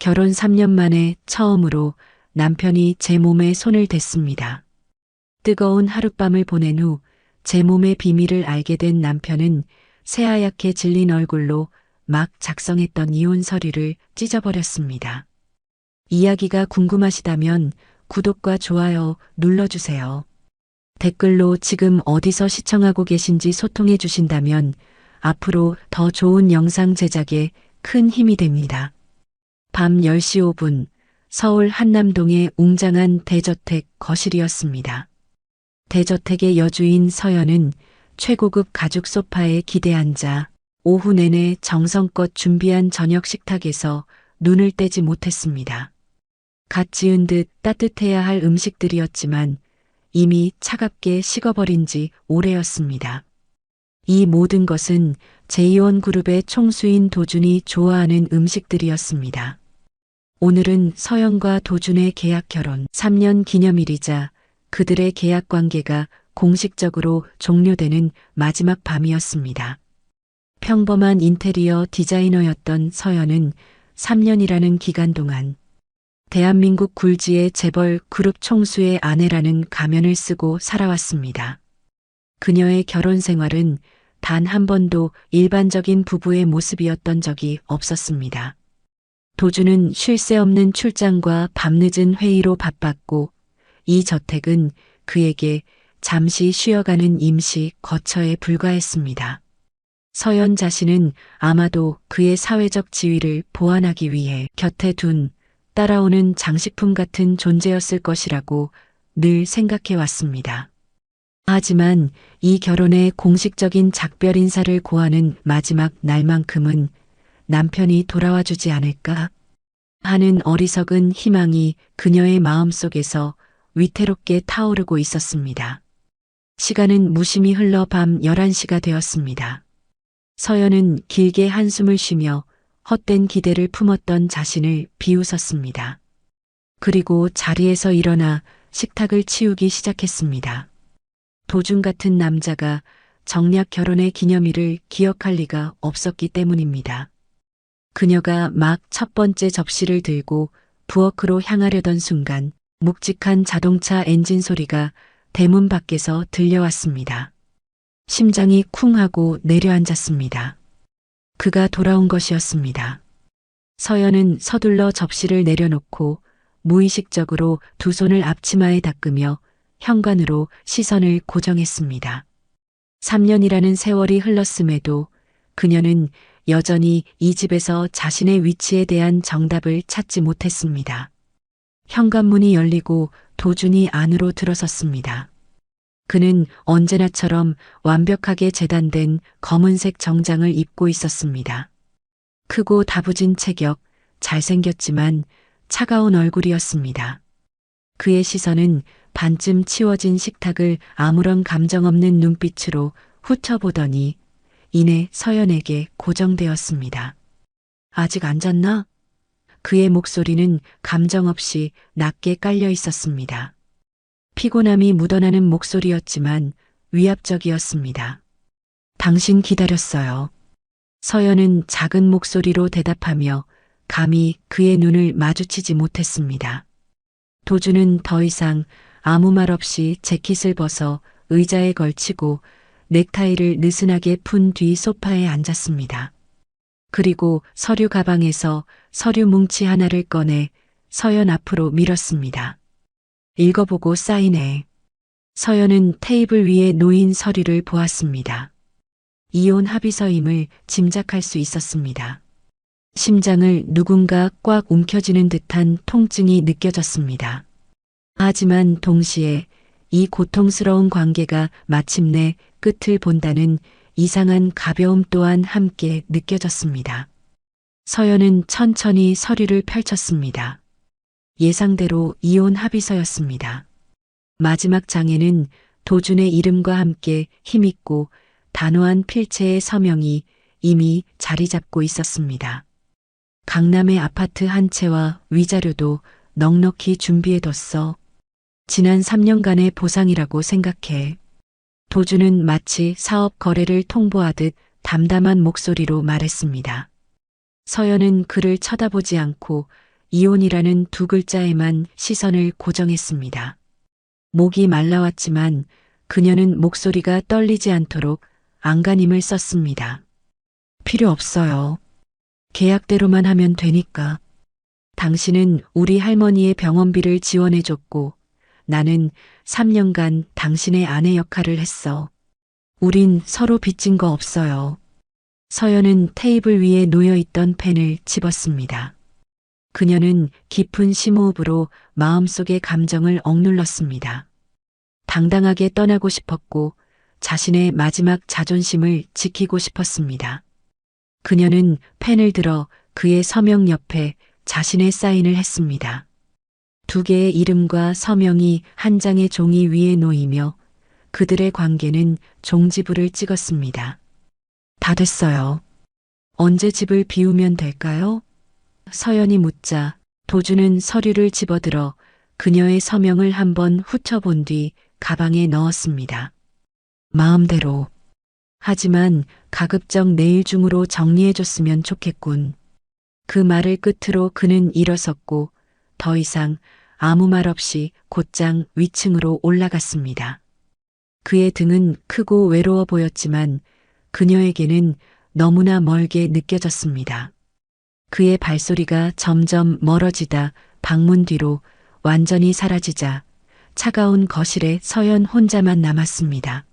결혼 3년 만에 처음으로 남편이 제 몸에 손을 댔습니다. 뜨거운 하룻밤을 보낸 후 제 몸의 비밀을 알게 된 남편은 새하얗게 질린 얼굴로 막 작성했던 이혼 서류를 찢어버렸습니다. 이야기가 궁금하시다면 구독과 좋아요 눌러주세요. 댓글로 지금 어디서 시청하고 계신지 소통해 주신다면 앞으로 더 좋은 영상 제작에 큰 힘이 됩니다. 밤 10시 5분 서울 한남동의 웅장한 대저택 거실이었습니다. 대저택의 여주인 서연은 최고급 가죽 소파에 기대 앉아 오후 내내 정성껏 준비한 저녁 식탁에서 눈을 떼지 못했습니다. 갓 지은 듯 따뜻해야 할 음식들이었지만 이미 차갑게 식어버린 지 오래였습니다. 이 모든 것은 제이원그룹의 총수인 도준이 좋아하는 음식들이었습니다. 오늘은 서연과 도준의 계약 결혼 3년 기념일이자 그들의 계약 관계가 공식적으로 종료되는 마지막 밤이었습니다. 평범한 인테리어 디자이너였던 서연은 3년이라는 기간 동안 대한민국 굴지의 재벌 그룹 총수의 아내라는 가면을 쓰고 살아왔습니다. 그녀의 결혼 생활은 단 한 번도 일반적인 부부의 모습이었던 적이 없었습니다. 도준은 쉴 새 없는 출장과 밤늦은 회의로 바빴고 이 저택은 그에게 잠시 쉬어가는 임시 거처에 불과했습니다. 서연 자신은 아마도 그의 사회적 지위를 보완하기 위해 곁에 둔 따라오는 장식품 같은 존재였을 것이라고 늘 생각해 왔습니다. 하지만 이 결혼의 공식적인 작별 인사를 고하는 마지막 날만큼은 남편이 돌아와 주지 않을까 하는 어리석은 희망이 그녀의 마음속에서 위태롭게 타오르고 있었습니다. 시간은 무심히 흘러 밤 11시가 되었습니다. 서연은 길게 한숨을 쉬며 헛된 기대를 품었던 자신을 비웃었습니다. 그리고 자리에서 일어나 식탁을 치우기 시작했습니다. 도준 같은 남자가 정략 결혼의 기념일을 기억할 리가 없었기 때문입니다. 그녀가 막 첫 번째 접시를 들고 부엌으로 향하려던 순간 묵직한 자동차 엔진 소리가 대문 밖에서 들려왔습니다. 심장이 쿵 하고 내려앉았습니다. 그가 돌아온 것이었습니다. 서연은 서둘러 접시를 내려놓고 무의식적으로 두 손을 앞치마에 닦으며 현관으로 시선을 고정했습니다. 3년이라는 세월이 흘렀음에도 그녀는 여전히 이 집에서 자신의 위치에 대한 정답을 찾지 못했습니다. 현관문이 열리고 도준이 안으로 들어섰습니다. 그는 언제나처럼 완벽하게 재단된 검은색 정장을 입고 있었습니다. 크고 다부진 체격, 잘생겼지만 차가운 얼굴이었습니다. 그의 시선은 반쯤 치워진 식탁을 아무런 감정 없는 눈빛으로 훑어보더니 이내 서연에게 고정되었습니다. 아직 안 잤나? 그의 목소리는 감정 없이 낮게 깔려 있었습니다. 피곤함이 묻어나는 목소리였지만 위압적이었습니다. 당신 기다렸어요. 서연은 작은 목소리로 대답하며 감히 그의 눈을 마주치지 못했습니다. 도준은 더 이상 아무 말 없이 재킷을 벗어 의자에 걸치고 넥타이를 느슨하게 푼 뒤 소파에 앉았습니다. 그리고 서류 가방에서 서류 뭉치 하나를 꺼내 서연 앞으로 밀었습니다. 읽어보고 사인해. 서연은 테이블 위에 놓인 서류를 보았습니다. 이혼 합의서임을 짐작할 수 있었습니다. 심장을 누군가 꽉 움켜쥐는 듯한 통증이 느껴졌습니다. 하지만 동시에 이 고통스러운 관계가 마침내 끝을 본다는 이상한 가벼움 또한 함께 느껴졌습니다. 서연은 천천히 서류를 펼쳤습니다. 예상대로 이혼 합의서였습니다. 마지막 장에는 도준의 이름과 함께 힘있고 단호한 필체의 서명이 이미 자리 잡고 있었습니다. 강남의 아파트 한 채와 위자료도 넉넉히 준비해뒀어. 지난 3년간의 보상이라고 생각해. 도준은 마치 사업 거래를 통보하듯 담담한 목소리로 말했습니다. 서연은 그를 쳐다보지 않고 이혼이라는 두 글자에만 시선을 고정했습니다. 목이 말라왔지만 그녀는 목소리가 떨리지 않도록 안간힘을 썼습니다. 필요 없어요. 계약대로만 하면 되니까. 당신은 우리 할머니의 병원비를 지원해줬고 나는 3년간 당신의 아내 역할을 했어. 우린 서로 빚진 거 없어요. 서연은 테이블 위에 놓여있던 펜을 집었습니다. 그녀는 깊은 심호흡으로 마음속의 감정을 억눌렀습니다. 당당하게 떠나고 싶었고 자신의 마지막 자존심을 지키고 싶었습니다. 그녀는 펜을 들어 그의 서명 옆에 자신의 사인을 했습니다. 두 개의 이름과 서명이 한 장의 종이 위에 놓이며 그들의 관계는 종지부를 찍었습니다. 다 됐어요. 언제 집을 비우면 될까요? 서연이 묻자 도주는 서류를 집어들어 그녀의 서명을 한번 훑어본 뒤 가방에 넣었습니다. 마음대로. 하지만 가급적 내일 중으로 정리해줬으면 좋겠군. 그 말을 끝으로 그는 일어섰고 더 이상 아무 말 없이 곧장 위층으로 올라갔습니다. 그의 등은 크고 외로워 보였지만 그녀에게는 너무나 멀게 느껴졌습니다. 그의 발소리가 점점 멀어지다 방문 뒤로 완전히 사라지자 차가운 거실에 서연 혼자만 남았습니다.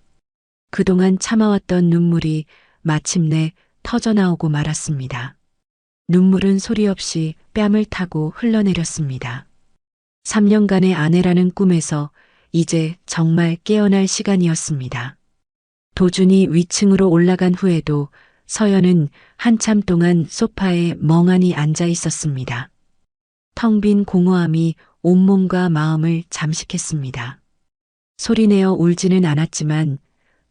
그동안 참아왔던 눈물이 마침내 터져나오고 말았습니다. 눈물은 소리 없이 뺨을 타고 흘러내렸습니다. 3년간의 아내라는 꿈에서 이제 정말 깨어날 시간이었습니다. 도준이 위층으로 올라간 후에도 서연은 한참 동안 소파에 멍하니 앉아 있었습니다. 텅 빈 공허함이 온몸과 마음을 잠식했습니다. 소리내어 울지는 않았지만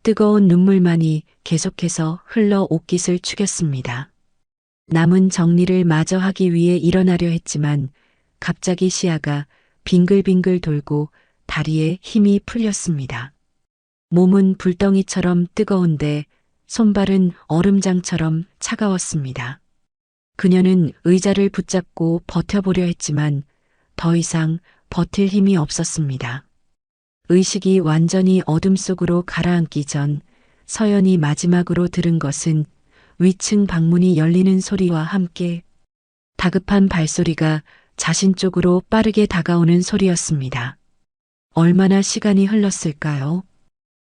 뜨거운 눈물만이 계속해서 흘러 옷깃을 축였습니다. 남은 정리를 마저 하기 위해 일어나려 했지만 갑자기 시야가 빙글빙글 돌고 다리에 힘이 풀렸습니다. 몸은 불덩이처럼 뜨거운데 손발은 얼음장처럼 차가웠습니다. 그녀는 의자를 붙잡고 버텨보려 했지만 더 이상 버틸 힘이 없었습니다. 의식이 완전히 어둠 속으로 가라앉기 전 서연이 마지막으로 들은 것은 위층 방문이 열리는 소리와 함께 다급한 발소리가 자신 쪽으로 빠르게 다가오는 소리였습니다. 얼마나 시간이 흘렀을까요?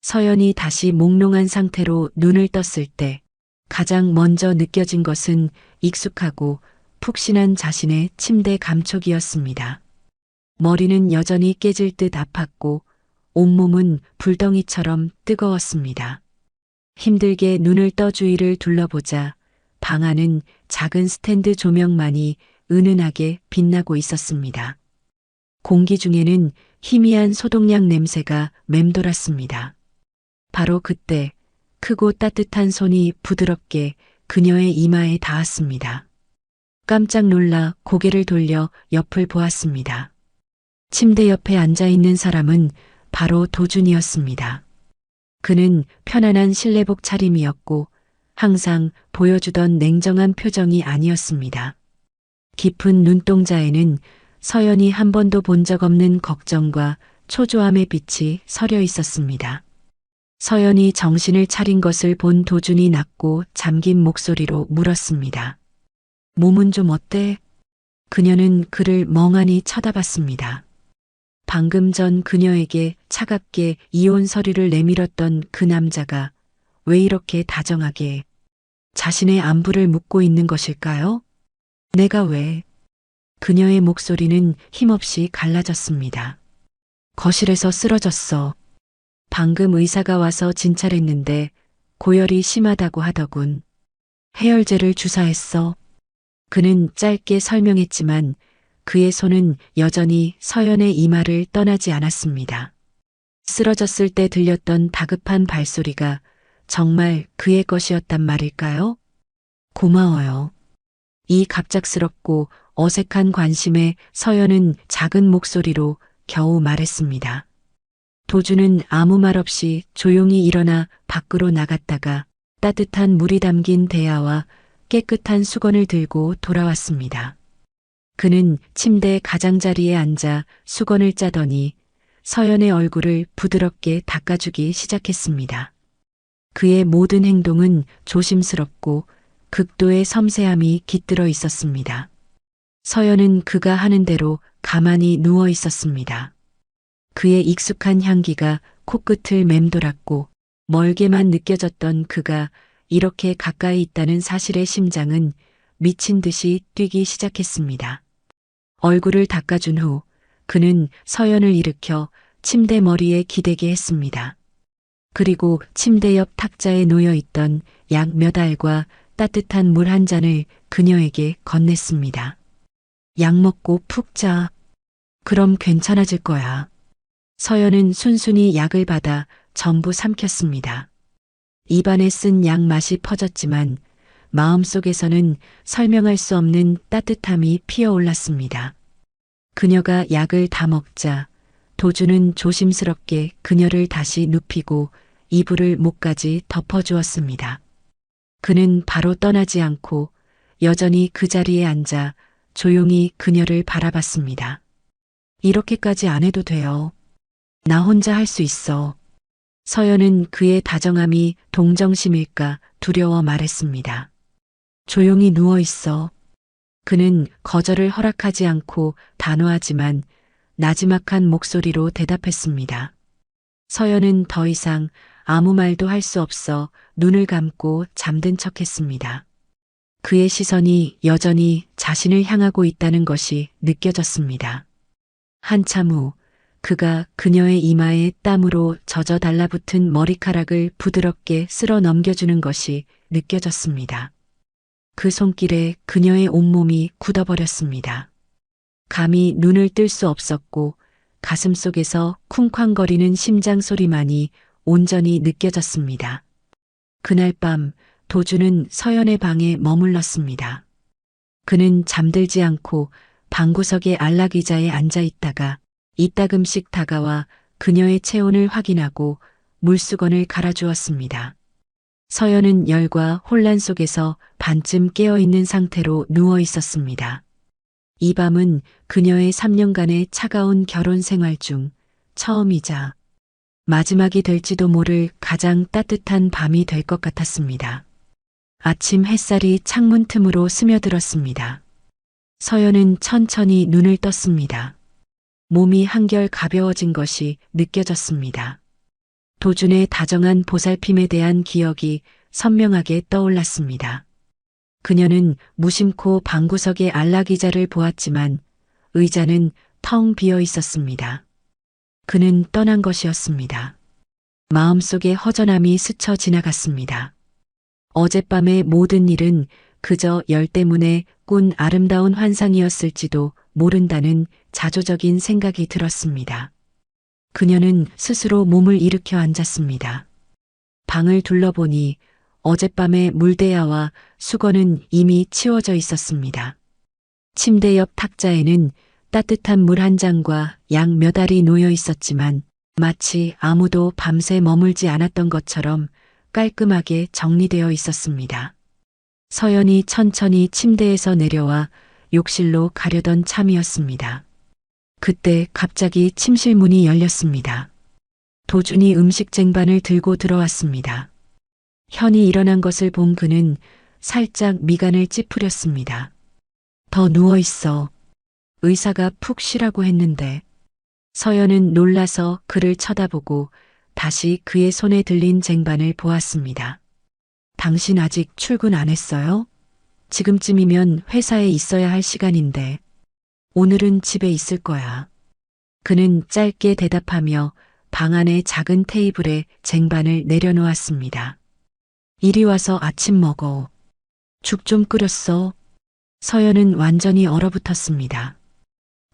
서연이 다시 몽롱한 상태로 눈을 떴을 때 가장 먼저 느껴진 것은 익숙하고 푹신한 자신의 침대 감촉이었습니다. 머리는 여전히 깨질 듯 아팠고 온몸은 불덩이처럼 뜨거웠습니다. 힘들게 눈을 떠 주위를 둘러보자 방 안은 작은 스탠드 조명만이 은은하게 빛나고 있었습니다. 공기 중에는 희미한 소독약 냄새가 맴돌았습니다. 바로 그때 크고 따뜻한 손이 부드럽게 그녀의 이마에 닿았습니다. 깜짝 놀라 고개를 돌려 옆을 보았습니다. 침대 옆에 앉아 있는 사람은 바로 도준이었습니다. 그는 편안한 실내복 차림이었고 항상 보여주던 냉정한 표정이 아니었습니다. 깊은 눈동자에는 서연이 한 번도 본 적 없는 걱정과 초조함의 빛이 서려 있었습니다. 서연이 정신을 차린 것을 본 도준이 낮고 잠긴 목소리로 물었습니다. 몸은 좀 어때? 그녀는 그를 멍하니 쳐다봤습니다. 방금 전 그녀에게 차갑게 이혼 서류를 내밀었던 그 남자가 왜 이렇게 다정하게 자신의 안부를 묻고 있는 것일까요? 내가 왜? 그녀의 목소리는 힘없이 갈라졌습니다. 거실에서 쓰러졌어. 방금 의사가 와서 진찰했는데 고열이 심하다고 하더군. 해열제를 주사했어. 그는 짧게 설명했지만 그의 손은 여전히 서연의 이마를 떠나지 않았습니다. 쓰러졌을 때 들렸던 다급한 발소리가 정말 그의 것이었단 말일까요? 고마워요. 이 갑작스럽고 어색한 관심에 서연은 작은 목소리로 겨우 말했습니다. 도주는 아무 말 없이 조용히 일어나 밖으로 나갔다가 따뜻한 물이 담긴 대야와 깨끗한 수건을 들고 돌아왔습니다. 그는 침대 가장자리에 앉아 수건을 짜더니 서연의 얼굴을 부드럽게 닦아주기 시작했습니다. 그의 모든 행동은 조심스럽고 극도의 섬세함이 깃들어 있었습니다. 서연은 그가 하는 대로 가만히 누워 있었습니다. 그의 익숙한 향기가 코끝을 맴돌았고 멀게만 느껴졌던 그가 이렇게 가까이 있다는 사실에 심장은 미친 듯이 뛰기 시작했습니다. 얼굴을 닦아준 후 그는 서연을 일으켜 침대 머리에 기대게 했습니다. 그리고 침대 옆 탁자에 놓여 있던 약 몇 알과 따뜻한 물 한 잔을 그녀에게 건넸습니다. 약 먹고 푹 자. 그럼 괜찮아질 거야. 서연은 순순히 약을 받아 전부 삼켰습니다. 입안에 쓴 약 맛이 퍼졌지만 마음속에서는 설명할 수 없는 따뜻함이 피어올랐습니다. 그녀가 약을 다 먹자 도주는 조심스럽게 그녀를 다시 눕히고 이불을 목까지 덮어주었습니다. 그는 바로 떠나지 않고 여전히 그 자리에 앉아 조용히 그녀를 바라봤습니다. 이렇게까지 안 해도 돼요. 나 혼자 할 수 있어. 서연은 그의 다정함이 동정심일까 두려워 말했습니다. 조용히 누워 있어. 그는 거절을 허락하지 않고 단호하지만 나지막한 목소리로 대답했습니다. 서연은 더 이상 아무 말도 할 수 없어 눈을 감고 잠든 척했습니다. 그의 시선이 여전히 자신을 향하고 있다는 것이 느껴졌습니다. 한참 후 그가 그녀의 이마에 땀으로 젖어 달라붙은 머리카락을 부드럽게 쓸어 넘겨주는 것이 느껴졌습니다. 그 손길에 그녀의 온몸이 굳어버렸습니다. 감히 눈을 뜰 수 없었고 가슴 속에서 쿵쾅거리는 심장 소리만이 온전히 느껴졌습니다. 그날 밤 도주는 서연의 방에 머물렀습니다. 그는 잠들지 않고 방구석의 안락의자에 앉아 있다가 이따금씩 다가와 그녀의 체온을 확인하고 물수건을 갈아주었습니다. 서연은 열과 혼란 속에서 반쯤 깨어있는 상태로 누워 있었습니다. 이 밤은 그녀의 3년간의 차가운 결혼 생활 중 처음이자 마지막이 될지도 모를 가장 따뜻한 밤이 될 것 같았습니다. 아침 햇살이 창문 틈으로 스며들었습니다. 서연은 천천히 눈을 떴습니다. 몸이 한결 가벼워진 것이 느껴졌습니다. 도준의 다정한 보살핌에 대한 기억이 선명하게 떠올랐습니다. 그녀는 무심코 방구석의 안락의자를 보았지만 의자는 텅 비어 있었습니다. 그는 떠난 것이었습니다. 마음속의 허전함이 스쳐 지나갔습니다. 어젯밤의 모든 일은 그저 열 때문에 꾼 아름다운 환상이었을지도 모른다는 자조적인 생각이 들었습니다. 그녀는 스스로 몸을 일으켜 앉았습니다. 방을 둘러보니 어젯밤의 물대야와 수건은 이미 치워져 있었습니다. 침대 옆 탁자에는 따뜻한 물 한 잔과 약 몇 알이 놓여 있었지만 마치 아무도 밤새 머물지 않았던 것처럼 깔끔하게 정리되어 있었습니다. 서연이 천천히 침대에서 내려와 욕실로 가려던 참이었습니다. 그때 갑자기 침실 문이 열렸습니다. 도준이 음식 쟁반을 들고 들어왔습니다. 현이 일어난 것을 본 그는 살짝 미간을 찌푸렸습니다. 더 누워 있어. 의사가 푹 쉬라고 했는데. 서연은 놀라서 그를 쳐다보고 다시 그의 손에 들린 쟁반을 보았습니다. 당신 아직 출근 안 했어요? 지금쯤이면 회사에 있어야 할 시간인데. 오늘은 집에 있을 거야. 그는 짧게 대답하며 방 안의 작은 테이블에 쟁반을 내려놓았습니다. 이리 와서 아침 먹어. 죽 좀 끓였어. 서연은 완전히 얼어붙었습니다.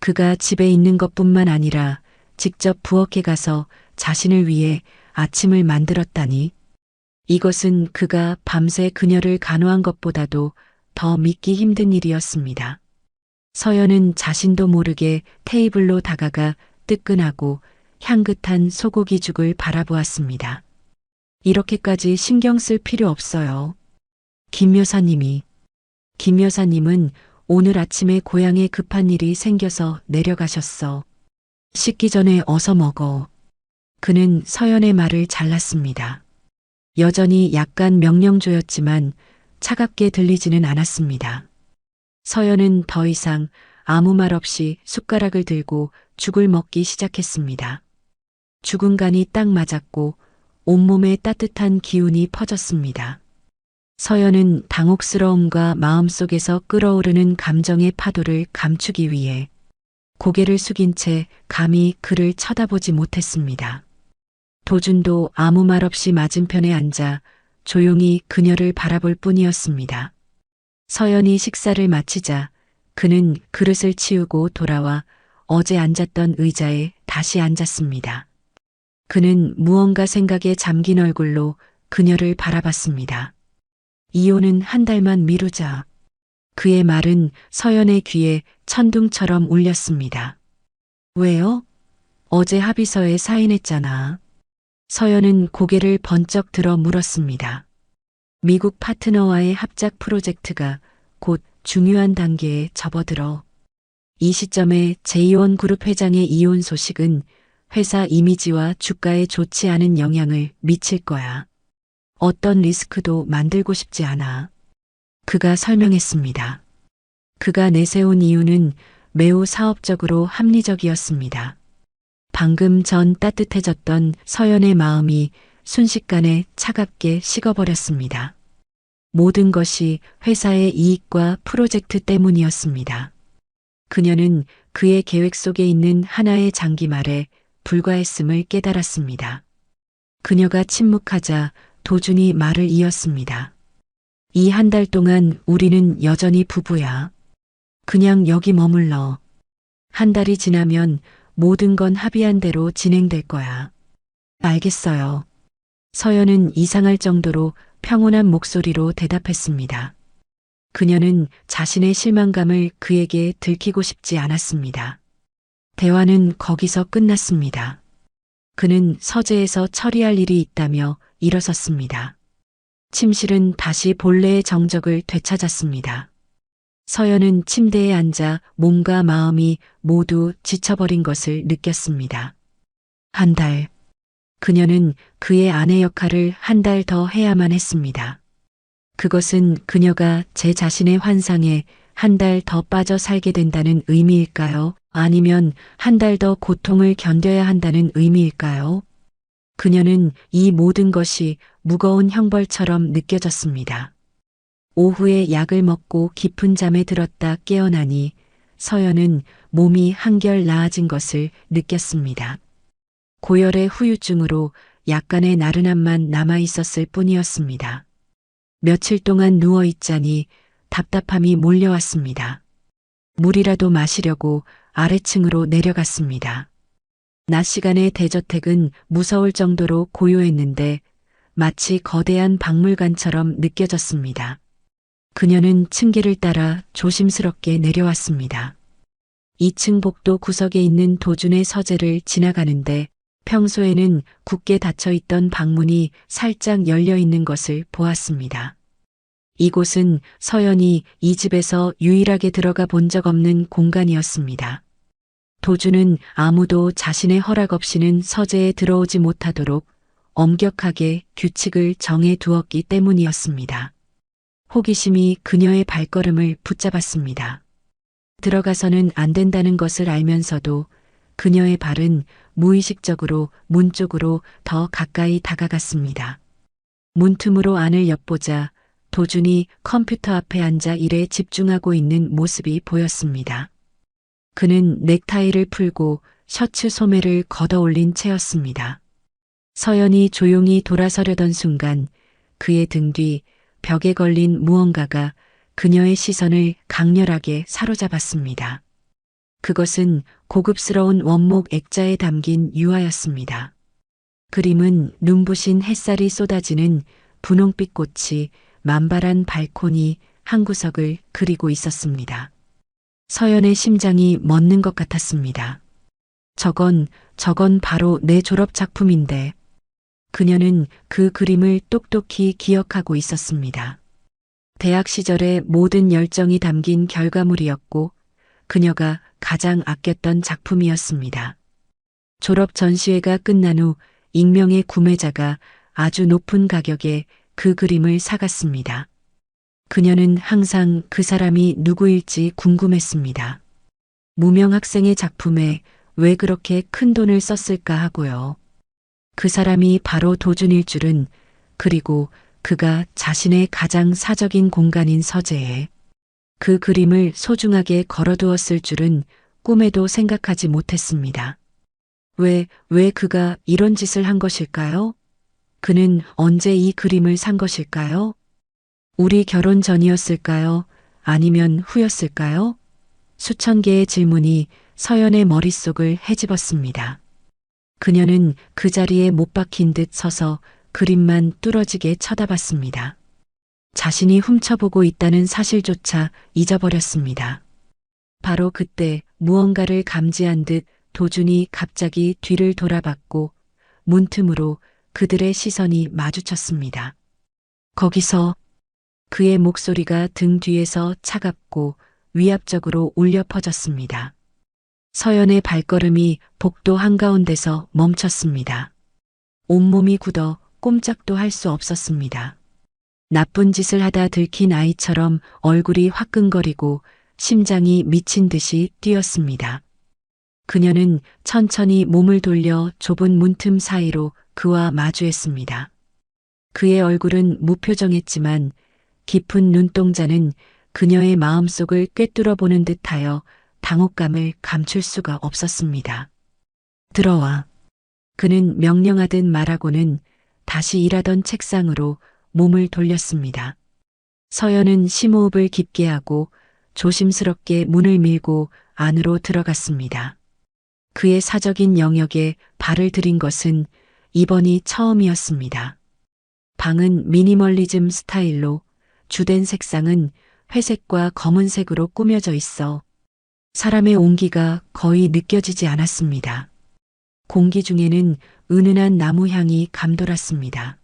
그가 집에 있는 것뿐만 아니라 직접 부엌에 가서 자신을 위해 아침을 만들었다니. 이것은 그가 밤새 그녀를 간호한 것보다도 더 믿기 힘든 일이었습니다. 서연은 자신도 모르게 테이블로 다가가 뜨끈하고 향긋한 소고기죽을 바라보았습니다. 이렇게까지 신경 쓸 필요 없어요. 김 여사님은 오늘 아침에 고향에 급한 일이 생겨서 내려가셨어. 씻기 전에 어서 먹어. 그는 서연의 말을 잘랐습니다. 여전히 약간 명령조였지만 차갑게 들리지는 않았습니다. 서연은 더 이상 아무 말 없이 숟가락을 들고 죽을 먹기 시작했습니다. 죽은 간이 딱 맞았고 온몸에 따뜻한 기운이 퍼졌습니다. 서연은 당혹스러움과 마음속에서 끓어오르는 감정의 파도를 감추기 위해 고개를 숙인 채 감히 그를 쳐다보지 못했습니다. 도준도 아무 말 없이 맞은편에 앉아 조용히 그녀를 바라볼 뿐이었습니다. 서연이 식사를 마치자 그는 그릇을 치우고 돌아와 어제 앉았던 의자에 다시 앉았습니다. 그는 무언가 생각에 잠긴 얼굴로 그녀를 바라봤습니다. 이혼은 한 달만 미루자. 그의 말은 서연의 귀에 천둥처럼 울렸습니다. 왜요? 어제 합의서에 사인했잖아. 서연은 고개를 번쩍 들어 물었습니다. 미국 파트너와의 합작 프로젝트가 곧 중요한 단계에 접어들어. 이 시점에 제이원 그룹 회장의 이혼 소식은 회사 이미지와 주가에 좋지 않은 영향을 미칠 거야. 어떤 리스크도 만들고 싶지 않아. 그가 설명했습니다. 그가 내세운 이유는 매우 사업적으로 합리적이었습니다. 방금 전 따뜻해졌던 서연의 마음이 순식간에 차갑게 식어버렸습니다. 모든 것이 회사의 이익과 프로젝트 때문이었습니다. 그녀는 그의 계획 속에 있는 하나의 장기말에 불과했음을 깨달았습니다. 그녀가 침묵하자 도준이 말을 이었습니다. 이 한 달 동안 우리는 여전히 부부야. 그냥 여기 머물러. 한 달이 지나면 모든 건 합의한 대로 진행될 거야. 알겠어요. 서연은 이상할 정도로 평온한 목소리로 대답했습니다. 그녀는 자신의 실망감을 그에게 들키고 싶지 않았습니다. 대화는 거기서 끝났습니다. 그는 서재에서 처리할 일이 있다며 일어섰습니다. 침실은 다시 본래의 정적을 되찾았습니다. 서연은 침대에 앉아 몸과 마음이 모두 지쳐버린 것을 느꼈습니다. 한 달. 그녀는 그의 아내 역할을 한 달 더 해야만 했습니다. 그것은 그녀가 제 자신의 환상에 한 달 더 빠져 살게 된다는 의미일까요? 아니면 한 달 더 고통을 견뎌야 한다는 의미일까요? 그녀는 이 모든 것이 무거운 형벌처럼 느껴졌습니다. 오후에 약을 먹고 깊은 잠에 들었다 깨어나니 서연은 몸이 한결 나아진 것을 느꼈습니다. 고열의 후유증으로 약간의 나른함만 남아 있었을 뿐이었습니다. 며칠 동안 누워 있자니 답답함이 몰려왔습니다. 물이라도 마시려고 아래층으로 내려갔습니다. 낮 시간의 대저택은 무서울 정도로 고요했는데 마치 거대한 박물관처럼 느껴졌습니다. 그녀는 층계를 따라 조심스럽게 내려왔습니다. 2층 복도 구석에 있는 도준의 서재를 지나가는데 평소에는 굳게 닫혀있던 방문이 살짝 열려 있는 것을 보았습니다. 이곳은 서연이 이 집에서 유일하게 들어가 본 적 없는 공간이었습니다. 도준은 아무도 자신의 허락 없이는 서재에 들어오지 못하도록 엄격하게 규칙을 정해 두었기 때문이었습니다. 호기심이 그녀의 발걸음을 붙잡았습니다. 들어가서는 안 된다는 것을 알면서도 그녀의 발은 무의식적으로 문 쪽으로 더 가까이 다가갔습니다. 문틈으로 안을 엿보자 도준이 컴퓨터 앞에 앉아 일에 집중하고 있는 모습이 보였습니다. 그는 넥타이를 풀고 셔츠 소매를 걷어올린 채였습니다. 서연이 조용히 돌아서려던 순간 그의 등 뒤 벽에 걸린 무언가가 그녀의 시선을 강렬하게 사로잡았습니다. 그것은 고급스러운 원목 액자에 담긴 유화였습니다. 그림은 눈부신 햇살이 쏟아지는 분홍빛 꽃이 만발한 발코니 한 구석을 그리고 있었습니다. 서연의 심장이 멎는 것 같았습니다. 저건 바로 내 졸업 작품인데. 그녀는 그 그림을 똑똑히 기억하고 있었습니다. 대학 시절의 모든 열정이 담긴 결과물이었고 그녀가 가장 아꼈던 작품이었습니다. 졸업 전시회가 끝난 후 익명의 구매자가 아주 높은 가격에 그 그림을 사갔습니다. 그녀는 항상 그 사람이 누구일지 궁금했습니다. 무명 학생의 작품에 왜 그렇게 큰 돈을 썼을까 하고요. 그 사람이 바로 도준일 줄은, 그리고 그가 자신의 가장 사적인 공간인 서재에 그 그림을 소중하게 걸어두었을 줄은 꿈에도 생각하지 못했습니다. 왜 그가 이런 짓을 한 것일까요? 그는 언제 이 그림을 산 것일까요? 우리 결혼 전이었을까요? 아니면 후였을까요? 수천 개의 질문이 서연의 머릿속을 헤집었습니다. 그녀는 그 자리에 못 박힌 듯 서서 그림만 뚫어지게 쳐다봤습니다. 자신이 훔쳐보고 있다는 사실조차 잊어버렸습니다. 바로 그때 무언가를 감지한 듯 도준이 갑자기 뒤를 돌아봤고 문틈으로 그들의 시선이 마주쳤습니다. 거기서 그의 목소리가 등 뒤에서 차갑고 위압적으로 울려 퍼졌습니다. 서연의 발걸음이 복도 한가운데서 멈췄습니다. 온몸이 굳어 꼼짝도 할 수 없었습니다. 나쁜 짓을 하다 들킨 아이처럼 얼굴이 화끈거리고 심장이 미친 듯이 뛰었습니다. 그녀는 천천히 몸을 돌려 좁은 문틈 사이로 그와 마주했습니다. 그의 얼굴은 무표정했지만 깊은 눈동자는 그녀의 마음속을 꿰뚫어 보는 듯하여 당혹감을 감출 수가 없었습니다. 들어와. 그는 명령하듯 말하고는 다시 일하던 책상으로 몸을 돌렸습니다. 서연은 심호흡을 깊게 하고 조심스럽게 문을 밀고 안으로 들어갔습니다. 그의 사적인 영역에 발을 들인 것은 이번이 처음이었습니다. 방은 미니멀리즘 스타일로 주된 색상은 회색과 검은색으로 꾸며져 있어 사람의 온기가 거의 느껴지지 않았습니다. 공기 중에는 은은한 나무 향이 감돌았습니다.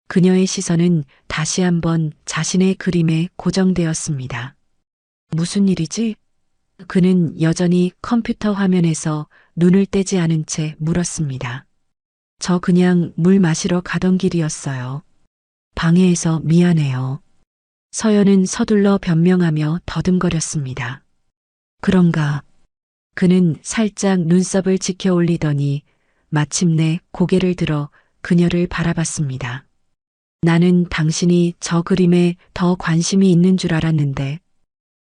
그녀의 시선은 다시 한번 자신의 그림에 고정되었습니다. 무슨 일이지? 그는 여전히 컴퓨터 화면에서 눈을 떼지 않은 채 물었습니다. 저 그냥 물 마시러 가던 길이었어요. 방해해서 미안해요. 서연은 서둘러 변명하며 더듬거렸습니다. 그런가? 그는 살짝 눈썹을 지켜 올리더니 마침내 고개를 들어 그녀를 바라봤습니다. 나는 당신이 저 그림에 더 관심이 있는 줄 알았는데.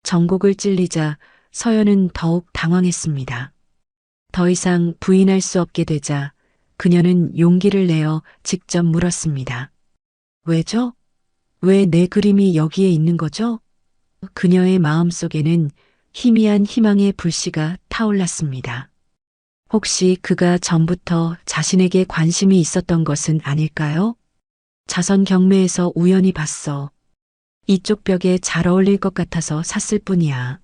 정곡을 찔리자 서연은 더욱 당황했습니다. 더 이상 부인할 수 없게 되자 그녀는 용기를 내어 직접 물었습니다. 왜죠? 왜 내 그림이 여기에 있는 거죠? 그녀의 마음속에는 희미한 희망의 불씨가 타올랐습니다. 혹시 그가 전부터 자신에게 관심이 있었던 것은 아닐까요? 자선 경매에서 우연히 봤어. 이쪽 벽에 잘 어울릴 것 같아서 샀을 뿐이야.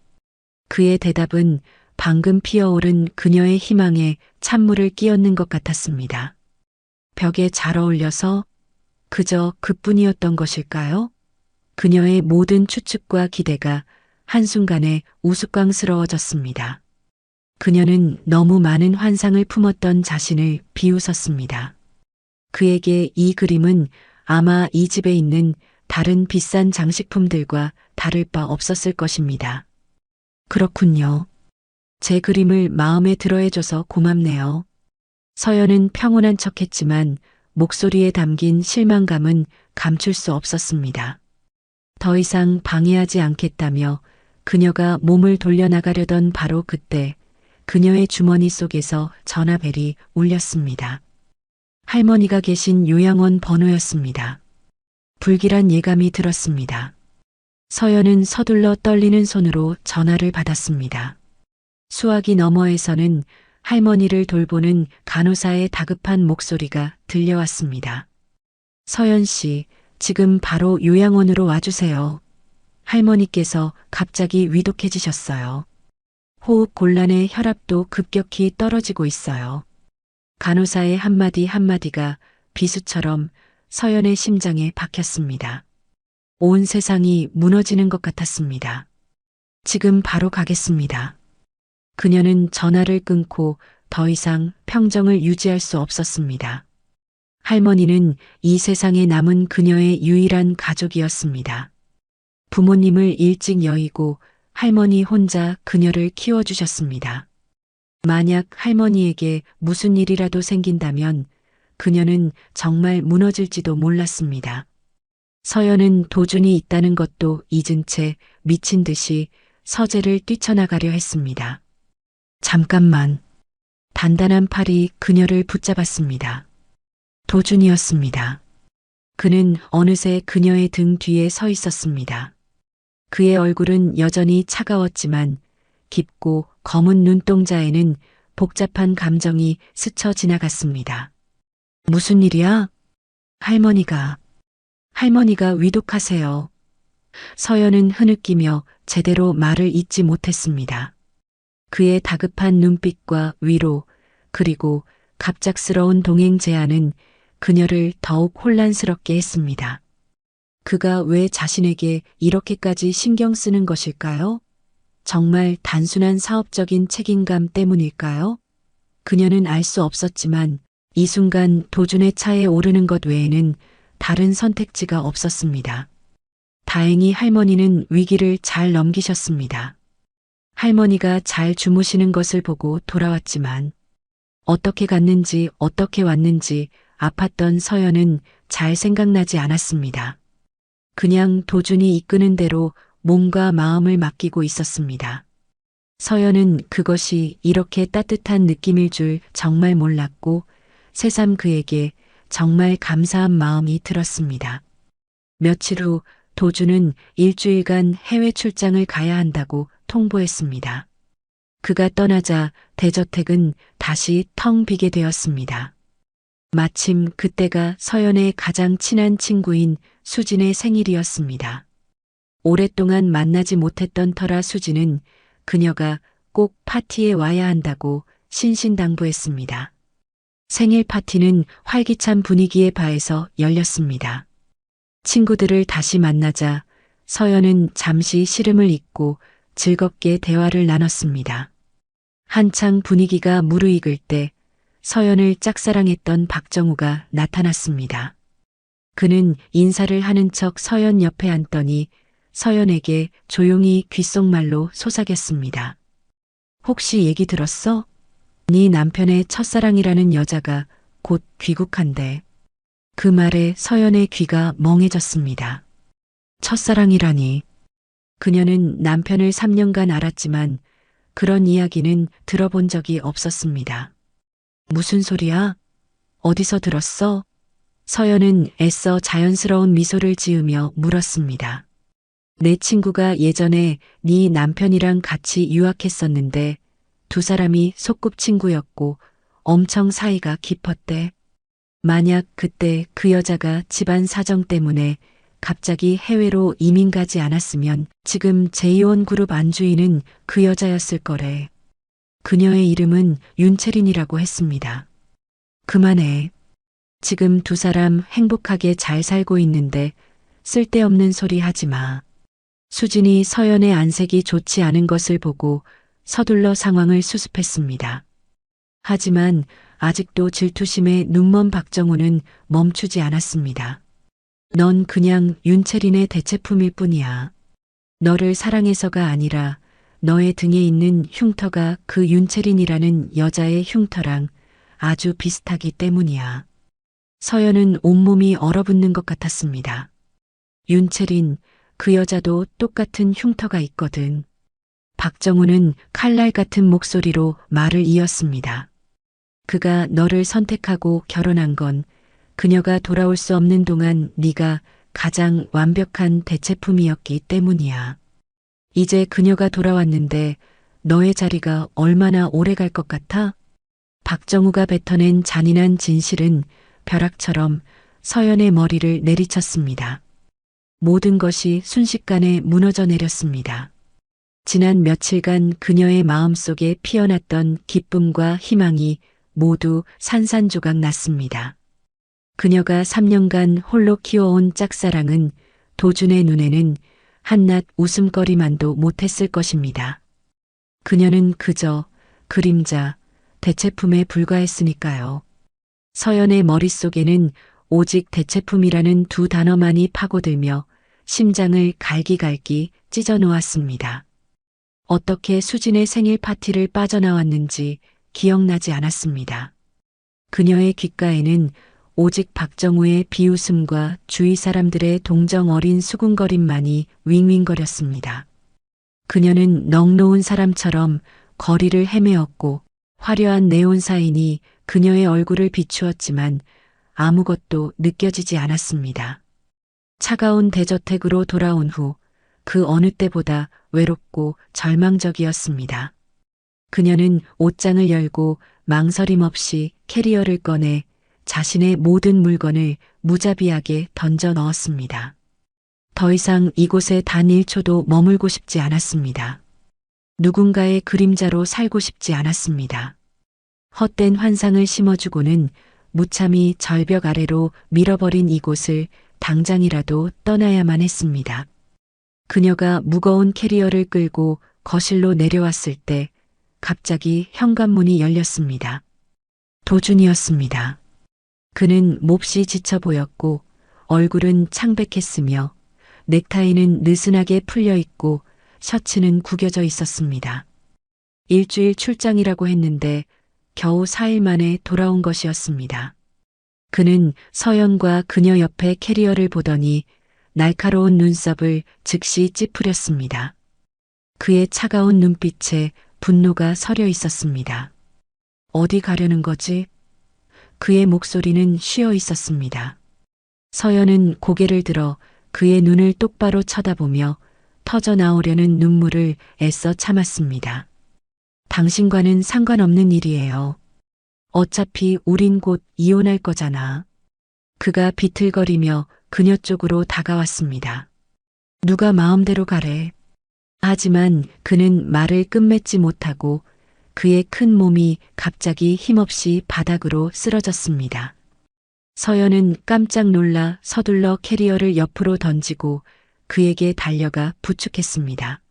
그의 대답은 방금 피어오른 그녀의 희망에 찬물을 끼얹는 것 같았습니다. 벽에 잘 어울려서 그저 그뿐이었던 것일까요? 그녀의 모든 추측과 기대가 한순간에 우스꽝스러워졌습니다. 그녀는 너무 많은 환상을 품었던 자신을 비웃었습니다. 그에게 이 그림은 아마 이 집에 있는 다른 비싼 장식품들과 다를 바 없었을 것입니다. 그렇군요. 제 그림을 마음에 들어해줘서 고맙네요. 서연은 평온한 척했지만 목소리에 담긴 실망감은 감출 수 없었습니다. 더 이상 방해하지 않겠다며 그녀가 몸을 돌려나가려던 바로 그때 그녀의 주머니 속에서 전화벨이 울렸습니다. 할머니가 계신 요양원 번호였습니다. 불길한 예감이 들었습니다. 서연은 서둘러 떨리는 손으로 전화를 받았습니다. 수화기 너머에서는 할머니를 돌보는 간호사의 다급한 목소리가 들려왔습니다. 서연 씨, 지금 바로 요양원으로 와주세요. 할머니께서 갑자기 위독해지셨어요. 호흡 곤란에 혈압도 급격히 떨어지고 있어요. 간호사의 한마디 한마디가 비수처럼 서연의 심장에 박혔습니다. 온 세상이 무너지는 것 같았습니다. 지금 바로 가겠습니다. 그녀는 전화를 끊고 더 이상 평정을 유지할 수 없었습니다. 할머니는 이 세상에 남은 그녀의 유일한 가족이었습니다. 부모님을 일찍 여의고 할머니 혼자 그녀를 키워주셨습니다. 만약 할머니에게 무슨 일이라도 생긴다면 그녀는 정말 무너질지도 몰랐습니다. 서연은 도준이 있다는 것도 잊은 채 미친 듯이 서재를 뛰쳐나가려 했습니다. 잠깐만. 단단한 팔이 그녀를 붙잡았습니다. 도준이었습니다. 그는 어느새 그녀의 등 뒤에 서 있었습니다. 그의 얼굴은 여전히 차가웠지만 깊고 검은 눈동자에는 복잡한 감정이 스쳐 지나갔습니다. 무슨 일이야? 할머니가 위독하세요. 서연은 흐느끼며 제대로 말을 잇지 못했습니다. 그의 다급한 눈빛과 위로 그리고 갑작스러운 동행 제안은 그녀를 더욱 혼란스럽게 했습니다. 그가 왜 자신에게 이렇게까지 신경 쓰는 것일까요? 정말 단순한 사업적인 책임감 때문일까요? 그녀는 알 수 없었지만 이 순간 도준의 차에 오르는 것 외에는 다른 선택지가 없었습니다. 다행히 할머니는 위기를 잘 넘기셨습니다. 할머니가 잘 주무시는 것을 보고 돌아왔지만 어떻게 갔는지 어떻게 왔는지 아팠던 서연은 잘 생각나지 않았습니다. 그냥 도준이 이끄는 대로 몸과 마음을 맡기고 있었습니다. 서연은 그것이 이렇게 따뜻한 느낌일 줄 정말 몰랐고 새삼 그에게 정말 감사한 마음이 들었습니다. 며칠 후 도준은 일주일간 해외 출장을 가야 한다고 통보했습니다. 그가 떠나자 대저택은 다시 텅 비게 되었습니다. 마침 그때가 서연의 가장 친한 친구인 수진의 생일이었습니다. 오랫동안 만나지 못했던 터라 수진은 그녀가 꼭 파티에 와야 한다고 신신당부했습니다. 생일 파티는 활기찬 분위기에 반해서 열렸습니다. 친구들을 다시 만나자 서연은 잠시 시름을 잊고 즐겁게 대화를 나눴습니다. 한창 분위기가 무르익을 때 서연을 짝사랑했던 박정우가 나타났습니다. 그는 인사를 하는 척 서연 옆에 앉더니 서연에게 조용히 귓속말로 속삭였습니다. 혹시 얘기 들었어? 네 남편의 첫사랑이라는 여자가 곧 귀국한대. 그 말에 서연의 귀가 멍해졌습니다. 첫사랑이라니. 그녀는 남편을 3년간 알았지만 그런 이야기는 들어본 적이 없었습니다. 무슨 소리야? 어디서 들었어? 서연은 애써 자연스러운 미소를 지으며 물었습니다. 내 친구가 예전에 네 남편이랑 같이 유학했었는데 두 사람이 소꿉친구였고 엄청 사이가 깊었대. 만약 그때 그 여자가 집안 사정 때문에 갑자기 해외로 이민 가지 않았으면 지금 제이원 그룹 안주인은 그 여자였을 거래. 그녀의 이름은 윤채린이라고 했습니다. 그만해. 지금 두 사람 행복하게 잘 살고 있는데 쓸데없는 소리 하지 마. 수진이 서연의 안색이 좋지 않은 것을 보고 서둘러 상황을 수습했습니다. 하지만 아직도 질투심에 눈먼 박정우는 멈추지 않았습니다. 넌 그냥 윤채린의 대체품일 뿐이야. 너를 사랑해서가 아니라 너의 등에 있는 흉터가 그 윤채린이라는 여자의 흉터랑 아주 비슷하기 때문이야. 서연은 온몸이 얼어붙는 것 같았습니다. 윤채린, 그 여자도 똑같은 흉터가 있거든. 박정우는 칼날 같은 목소리로 말을 이었습니다. 그가 너를 선택하고 결혼한 건 그녀가 돌아올 수 없는 동안 네가 가장 완벽한 대체품이었기 때문이야. 이제 그녀가 돌아왔는데 너의 자리가 얼마나 오래 갈 것 같아? 박정우가 뱉어낸 잔인한 진실은 벼락처럼 서연의 머리를 내리쳤습니다. 모든 것이 순식간에 무너져 내렸습니다. 지난 며칠간 그녀의 마음속에 피어났던 기쁨과 희망이 모두 산산조각 났습니다. 그녀가 3년간 홀로 키워온 짝사랑은 도준의 눈에는 한낱 웃음거리만도 못했을 것입니다. 그녀는 그저 그림자, 대체품에 불과했으니까요. 서연의 머릿속에는 오직 대체품이라는 두 단어만이 파고들며 심장을 갈기갈기 찢어 놓았습니다. 어떻게 수진의 생일 파티를 빠져나왔는지 기억나지 않았습니다. 그녀의 귓가에는 오직 박정우의 비웃음과 주위 사람들의 동정 어린 수군거림만이 윙윙거렸습니다. 그녀는 넋놓은 사람처럼 거리를 헤매었고 화려한 네온사인이 그녀의 얼굴을 비추었지만 아무것도 느껴지지 않았습니다. 차가운 대저택으로 돌아온 후 그 어느 때보다 외롭고 절망적이었습니다. 그녀는 옷장을 열고 망설임 없이 캐리어를 꺼내 자신의 모든 물건을 무자비하게 던져 넣었습니다. 더 이상 이곳에 단 1초도 머물고 싶지 않았습니다. 누군가의 그림자로 살고 싶지 않았습니다. 헛된 환상을 심어주고는 무참히 절벽 아래로 밀어버린 이곳을 당장이라도 떠나야만 했습니다. 그녀가 무거운 캐리어를 끌고 거실로 내려왔을 때 갑자기 현관문이 열렸습니다. 도준이었습니다. 그는 몹시 지쳐 보였고 얼굴은 창백했으며 넥타이는 느슨하게 풀려 있고 셔츠는 구겨져 있었습니다. 일주일 출장이라고 했는데 겨우 4일 만에 돌아온 것이었습니다. 그는 서연과 그녀 옆에 캐리어를 보더니 날카로운 눈썹을 즉시 찌푸렸습니다. 그의 차가운 눈빛에 분노가 서려 있었습니다. 어디 가려는 거지? 그의 목소리는 쉬어 있었습니다. 서연은 고개를 들어 그의 눈을 똑바로 쳐다보며 터져 나오려는 눈물을 애써 참았습니다. 당신과는 상관없는 일이에요. 어차피 우린 곧 이혼할 거잖아. 그가 비틀거리며 그녀 쪽으로 다가왔습니다. 누가 마음대로 가래. 하지만 그는 말을 끝맺지 못하고 그의 큰 몸이 갑자기 힘없이 바닥으로 쓰러졌습니다. 서연은 깜짝 놀라 서둘러 캐리어를 옆으로 던지고 그에게 달려가 부축했습니다.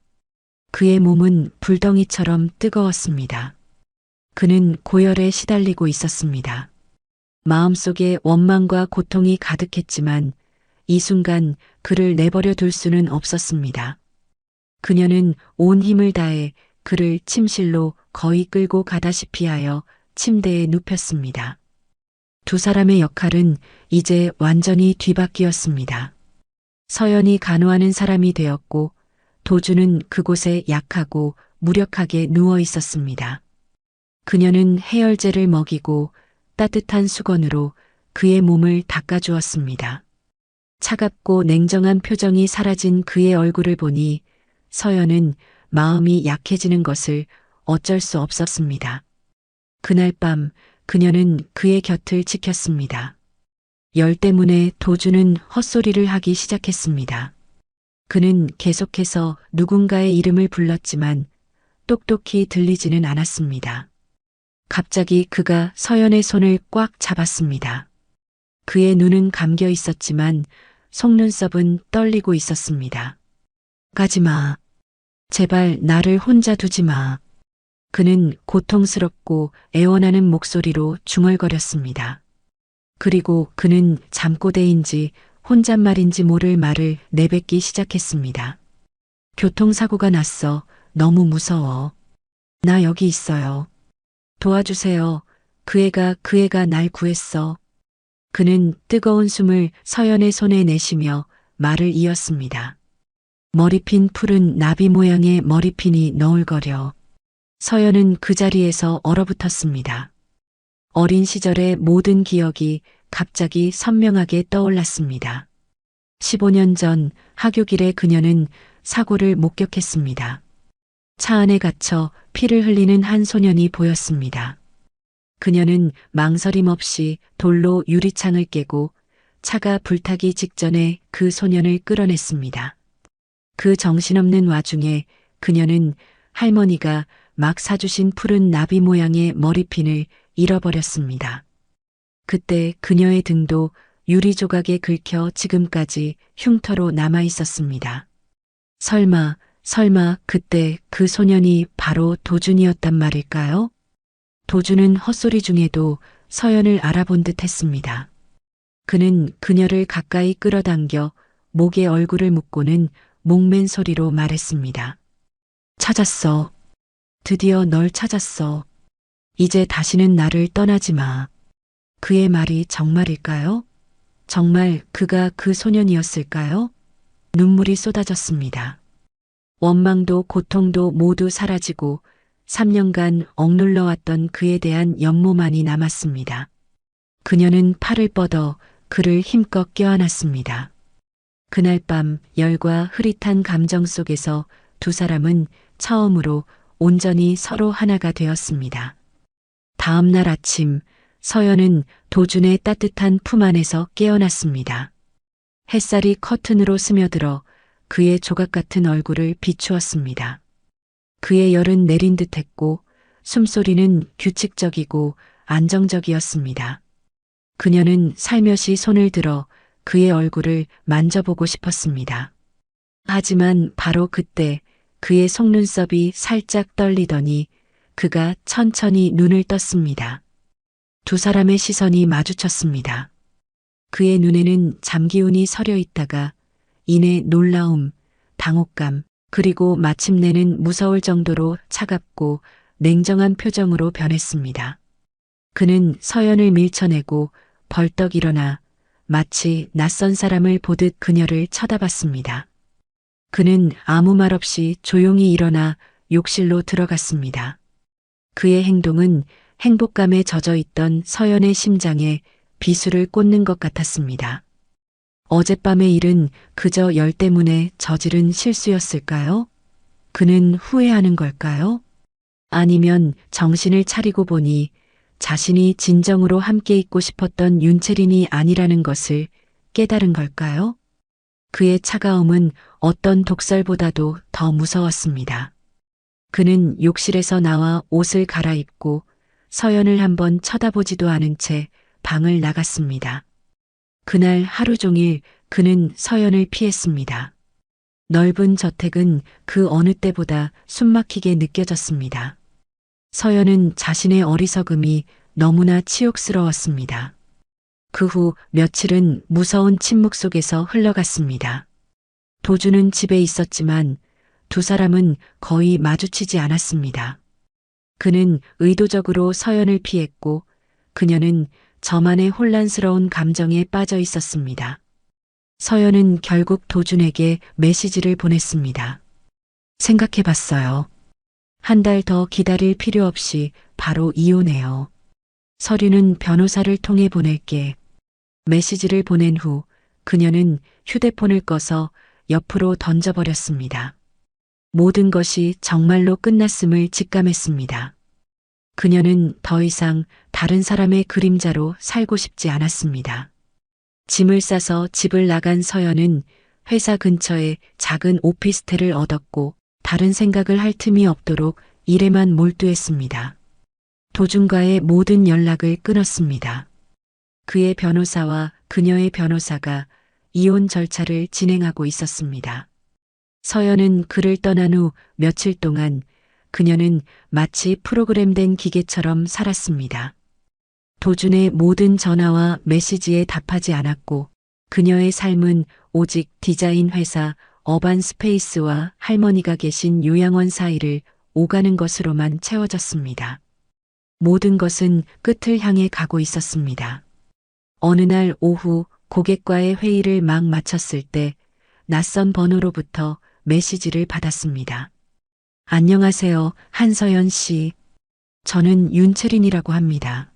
그의 몸은 불덩이처럼 뜨거웠습니다. 그는 고열에 시달리고 있었습니다. 마음속에 원망과 고통이 가득했지만 이 순간 그를 내버려 둘 수는 없었습니다. 그녀는 온 힘을 다해 그를 침실로 거의 끌고 가다시피 하여 침대에 눕혔습니다. 두 사람의 역할은 이제 완전히 뒤바뀌었습니다. 서연이 간호하는 사람이 되었고 도주는 그곳에 약하고 무력하게 누워 있었습니다. 그녀는 해열제를 먹이고 따뜻한 수건으로 그의 몸을 닦아주었습니다. 차갑고 냉정한 표정이 사라진 그의 얼굴을 보니 서연은 마음이 약해지는 것을 어쩔 수 없었습니다. 그날 밤 그녀는 그의 곁을 지켰습니다. 열 때문에 도주는 헛소리를 하기 시작했습니다. 그는 계속해서 누군가의 이름을 불렀지만 똑똑히 들리지는 않았습니다. 갑자기 그가 서연의 손을 꽉 잡았습니다. 그의 눈은 감겨 있었지만 속눈썹은 떨리고 있었습니다. 가지 마. 제발 나를 혼자 두지 마. 그는 고통스럽고 애원하는 목소리로 중얼거렸습니다. 그리고 그는 잠꼬대인지 혼잣말인지 모를 말을 내뱉기 시작했습니다. 교통사고가 났어. 너무 무서워. 나 여기 있어요. 도와주세요. 그 애가 날 구했어. 그는 뜨거운 숨을 서연의 손에 내쉬며 말을 이었습니다. 머리핀 푸른 나비 모양의 머리핀이 너울거려. 서연은 그 자리에서 얼어붙었습니다. 어린 시절의 모든 기억이 갑자기 선명하게 떠올랐습니다. 15년 전 하교길에 그녀는 사고를 목격했습니다. 차 안에 갇혀 피를 흘리는 한 소년이 보였습니다. 그녀는 망설임 없이 돌로 유리창을 깨고 차가 불타기 직전에 그 소년을 끌어냈습니다. 그 정신없는 와중에 그녀는 할머니가 막 사주신 푸른 나비 모양의 머리핀을 잃어버렸습니다. 그때 그녀의 등도 유리 조각에 긁혀 지금까지 흉터로 남아 있었습니다. 설마 그때 그 소년이 바로 도준이었단 말일까요? 도준은 헛소리 중에도 서연을 알아본 듯 했습니다. 그는 그녀를 가까이 끌어당겨 목에 얼굴을 묻고는 목맨 소리로 말했습니다. 찾았어. 드디어 널 찾았어. 이제 다시는 나를 떠나지 마. 그의 말이 정말일까요? 정말 그가 그 소년이었을까요? 눈물이 쏟아졌습니다. 원망도 고통도 모두 사라지고 3년간 억눌러왔던 그에 대한 연모만이 남았습니다. 그녀는 팔을 뻗어 그를 힘껏 껴안았습니다. 그날 밤 열과 흐릿한 감정 속에서 두 사람은 처음으로 온전히 서로 하나가 되었습니다. 다음 날 아침 서연은 도준의 따뜻한 품 안에서 깨어났습니다. 햇살이 커튼으로 스며들어 그의 조각 같은 얼굴을 비추었습니다. 그의 열은 내린 듯했고 숨소리는 규칙적이고 안정적이었습니다. 그녀는 살며시 손을 들어 그의 얼굴을 만져보고 싶었습니다. 하지만 바로 그때 그의 속눈썹이 살짝 떨리더니 그가 천천히 눈을 떴습니다. 두 사람의 시선이 마주쳤습니다. 그의 눈에는 잠기운이 서려 있다가 이내 놀라움, 당혹감, 그리고 마침내는 무서울 정도로 차갑고 냉정한 표정으로 변했습니다. 그는 서연을 밀쳐내고 벌떡 일어나 마치 낯선 사람을 보듯 그녀를 쳐다봤습니다. 그는 아무 말 없이 조용히 일어나 욕실로 들어갔습니다. 그의 행동은 행복감에 젖어 있던 서연의 심장에 비수를 꽂는 것 같았습니다. 어젯밤의 일은 그저 열 때문에 저지른 실수였을까요? 그는 후회하는 걸까요? 아니면 정신을 차리고 보니 자신이 진정으로 함께 있고 싶었던 윤채린이 아니라는 것을 깨달은 걸까요? 그의 차가움은 어떤 독설보다도 더 무서웠습니다. 그는 욕실에서 나와 옷을 갈아입고 서연을 한번 쳐다보지도 않은 채 방을 나갔습니다. 그날 하루 종일 그는 서연을 피했습니다. 넓은 저택은 그 어느 때보다 숨막히게 느껴졌습니다. 서연은 자신의 어리석음이 너무나 치욕스러웠습니다. 그 후 며칠은 무서운 침묵 속에서 흘러갔습니다. 도주는 집에 있었지만 두 사람은 거의 마주치지 않았습니다. 그는 의도적으로 서연을 피했고 그녀는 저만의 혼란스러운 감정에 빠져 있었습니다. 서연은 결국 도준에게 메시지를 보냈습니다. 생각해봤어요. 한 달 더 기다릴 필요 없이 바로 이혼해요. 서류는 변호사를 통해 보낼게. 메시지를 보낸 후 그녀는 휴대폰을 꺼서 옆으로 던져버렸습니다. 모든 것이 정말로 끝났음을 직감했습니다. 그녀는 더 이상 다른 사람의 그림자로 살고 싶지 않았습니다. 짐을 싸서 집을 나간 서연은 회사 근처에 작은 오피스텔을 얻었고 다른 생각을 할 틈이 없도록 일에만 몰두했습니다. 도준과의 모든 연락을 끊었습니다. 그의 변호사와 그녀의 변호사가 이혼 절차를 진행하고 있었습니다. 서연은 그를 떠난 후 며칠 동안 그녀는 마치 프로그램된 기계처럼 살았습니다. 도준의 모든 전화와 메시지에 답하지 않았고 그녀의 삶은 오직 디자인 회사 어반 스페이스와 할머니가 계신 요양원 사이를 오가는 것으로만 채워졌습니다. 모든 것은 끝을 향해 가고 있었습니다. 어느 날 오후 고객과의 회의를 막 마쳤을 때 낯선 번호로부터 메시지를 받았습니다. 안녕하세요, 한서연 씨. 저는 윤채린이라고 합니다.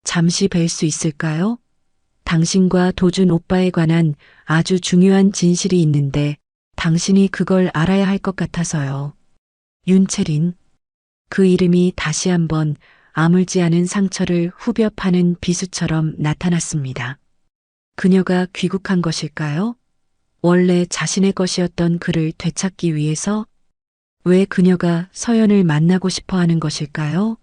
잠시 뵐 수 있을까요? 당신과 도준 오빠에 관한 아주 중요한 진실이 있는데 당신이 그걸 알아야 할 것 같아서요. 윤채린. 그 이름이 다시 한번 아물지 않은 상처를 후벼 파는 비수처럼 나타났습니다. 그녀가 귀국한 것일까요? 원래 자신의 것이었던 그를 되찾기 위해서? 왜 그녀가 서연을 만나고 싶어 하는 것일까요?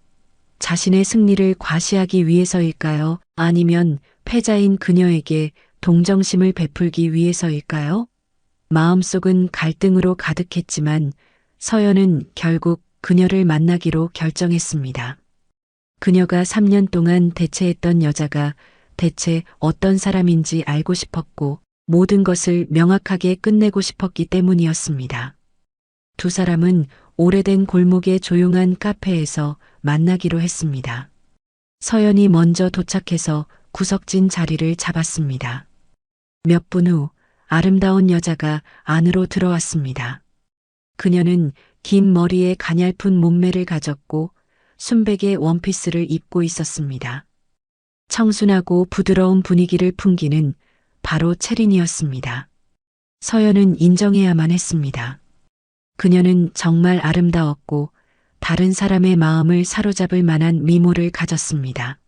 자신의 승리를 과시하기 위해서일까요? 아니면 패자인 그녀에게 동정심을 베풀기 위해서일까요? 마음속은 갈등으로 가득했지만 서연은 결국 그녀를 만나기로 결정했습니다. 그녀가 3년 동안 대체했던 여자가 대체 어떤 사람인지 알고 싶었고 모든 것을 명확하게 끝내고 싶었기 때문이었습니다. 두 사람은 오래된 골목의 조용한 카페에서 만나기로 했습니다. 서연이 먼저 도착해서 구석진 자리를 잡았습니다. 몇 분 후 아름다운 여자가 안으로 들어왔습니다. 그녀는 긴 머리에 가냘픈 몸매를 가졌고 순백의 원피스를 입고 있었습니다. 청순하고 부드러운 분위기를 풍기는 바로 채린이었습니다. 서연은 인정해야만 했습니다. 그녀는 정말 아름다웠고 다른 사람의 마음을 사로잡을 만한 미모를 가졌습니다.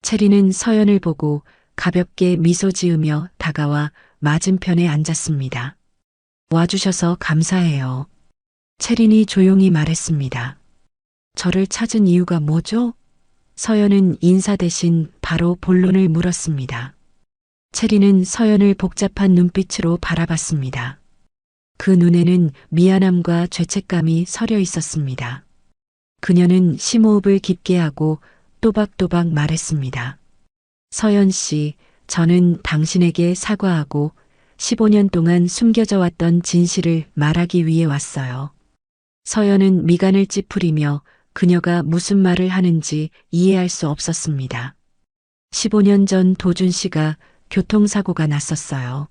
채린은 서연을 보고 가볍게 미소 지으며 다가와 맞은편에 앉았습니다. 와주셔서 감사해요. 채린이 조용히 말했습니다. 저를 찾은 이유가 뭐죠? 서연은 인사 대신 바로 본론을 물었습니다. 채린은 서연을 복잡한 눈빛으로 바라봤습니다. 그 눈에는 미안함과 죄책감이 서려 있었습니다. 그녀는 심호흡을 깊게 하고 또박또박 말했습니다. 서연 씨, 저는 당신에게 사과하고 15년 동안 숨겨져 왔던 진실을 말하기 위해 왔어요. 서연은 미간을 찌푸리며 그녀가 무슨 말을 하는지 이해할 수 없었습니다. 15년 전 도준 씨가 교통사고가 났었어요.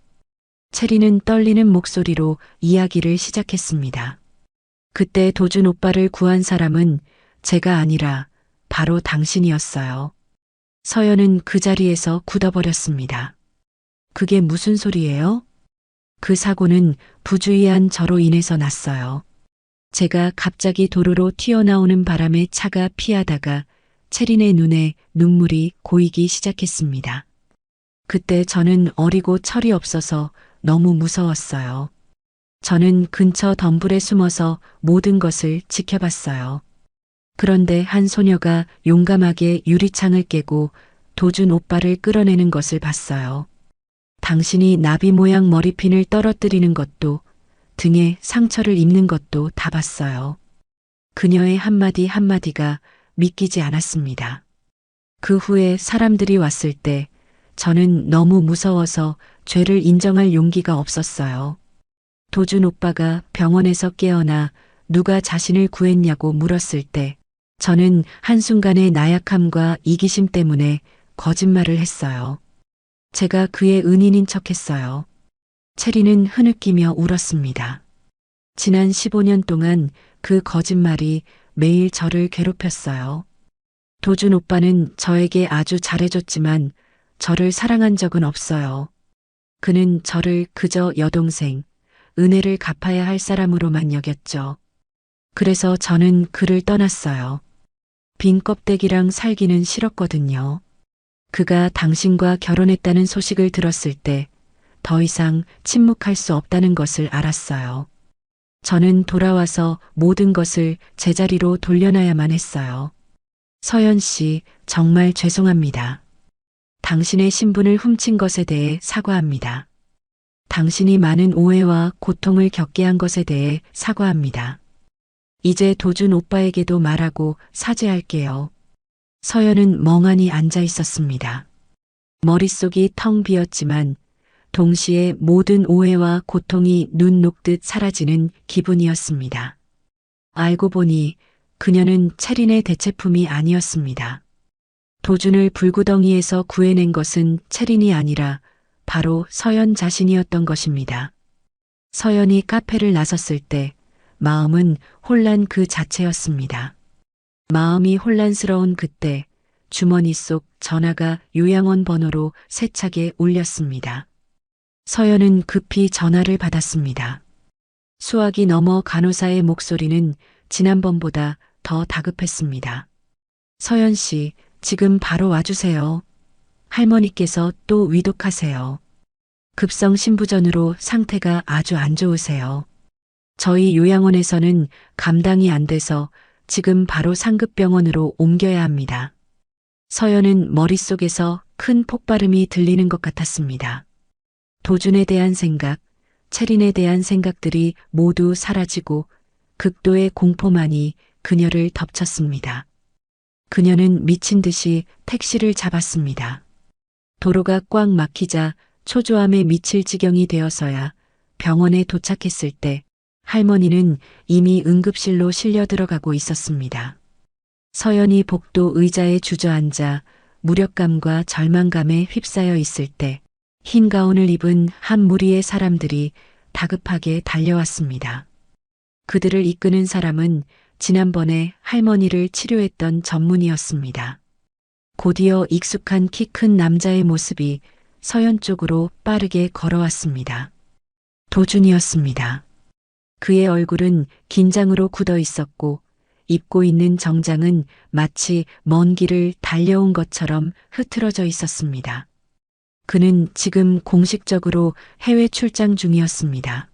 채리는 떨리는 목소리로 이야기를 시작했습니다. 그때 도준 오빠를 구한 사람은 제가 아니라 바로 당신이었어요. 서연은 그 자리에서 굳어버렸습니다. 그게 무슨 소리예요? 그 사고는 부주의한 저로 인해서 났어요. 제가 갑자기 도로로 튀어나오는 바람에 차가 피하다가 채린의 눈에 눈물이 고이기 시작했습니다. 그때 저는 어리고 철이 없어서 너무 무서웠어요. 저는 근처 덤불에 숨어서 모든 것을 지켜봤어요. 그런데 한 소녀가 용감하게 유리창을 깨고 도준 오빠를 끌어내는 것을 봤어요. 당신이 나비 모양 머리핀을 떨어뜨리는 것도 등에 상처를 입는 것도 다 봤어요. 그녀의 한마디 한마디가 믿기지 않았습니다. 그 후에 사람들이 왔을 때 저는 너무 무서워서 죄를 인정할 용기가 없었어요. 도준 오빠가 병원에서 깨어나 누가 자신을 구했냐고 물었을 때 저는 한순간의 나약함과 이기심 때문에 거짓말을 했어요. 제가 그의 은인인 척했어요. 채리는 흐느끼며 울었습니다. 지난 15년 동안 그 거짓말이 매일 저를 괴롭혔어요. 도준 오빠는 저에게 아주 잘해줬지만 저를 사랑한 적은 없어요. 그는 저를 그저 여동생, 은혜를 갚아야 할 사람으로만 여겼죠. 그래서 저는 그를 떠났어요. 빈 껍데기랑 살기는 싫었거든요. 그가 당신과 결혼했다는 소식을 들었을 때 더 이상 침묵할 수 없다는 것을 알았어요. 저는 돌아와서 모든 것을 제자리로 돌려놔야만 했어요. 서연 씨, 정말 죄송합니다. 당신의 신분을 훔친 것에 대해 사과합니다. 당신이 많은 오해와 고통을 겪게 한 것에 대해 사과합니다. 이제 도준 오빠에게도 말하고 사죄할게요. 서연은 멍하니 앉아 있었습니다. 머릿속이 텅 비었지만 동시에 모든 오해와 고통이 눈 녹듯 사라지는 기분이었습니다. 알고 보니 그녀는 채린의 대체품이 아니었습니다. 도준을 불구덩이에서 구해낸 것은 채린이 아니라 바로 서연 자신이었던 것입니다. 서연이 카페를 나섰을 때 마음은 혼란 그 자체였습니다. 마음이 혼란스러운 그때 주머니 속 전화가 요양원 번호로 세차게 울렸습니다. 서연은 급히 전화를 받았습니다. 수화기 너머 간호사의 목소리는 지난번보다 더 다급했습니다. 서연 씨, 지금 바로 와주세요. 할머니께서 또 위독하세요. 급성 신부전으로 상태가 아주 안 좋으세요. 저희 요양원에서는 감당이 안 돼서 지금 바로 상급병원으로 옮겨야 합니다. 서연은 머릿속에서 큰 폭발음이 들리는 것 같았습니다. 도준에 대한 생각, 채린에 대한 생각들이 모두 사라지고 극도의 공포만이 그녀를 덮쳤습니다. 그녀는 미친 듯이 택시를 잡았습니다. 도로가 꽉 막히자 초조함에 미칠 지경이 되어서야 병원에 도착했을 때 할머니는 이미 응급실로 실려 들어가고 있었습니다. 서연이 복도 의자에 주저앉아 무력감과 절망감에 휩싸여 있을 때 흰 가운을 입은 한 무리의 사람들이 다급하게 달려왔습니다. 그들을 이끄는 사람은 지난번에 할머니를 치료했던 전문의였습니다. 곧이어 익숙한 키 큰 남자의 모습이 서연 쪽으로 빠르게 걸어왔습니다. 도준이었습니다. 그의 얼굴은 긴장으로 굳어 있었고 입고 있는 정장은 마치 먼 길을 달려온 것처럼 흐트러져 있었습니다. 그는 지금 공식적으로 해외 출장 중이었습니다.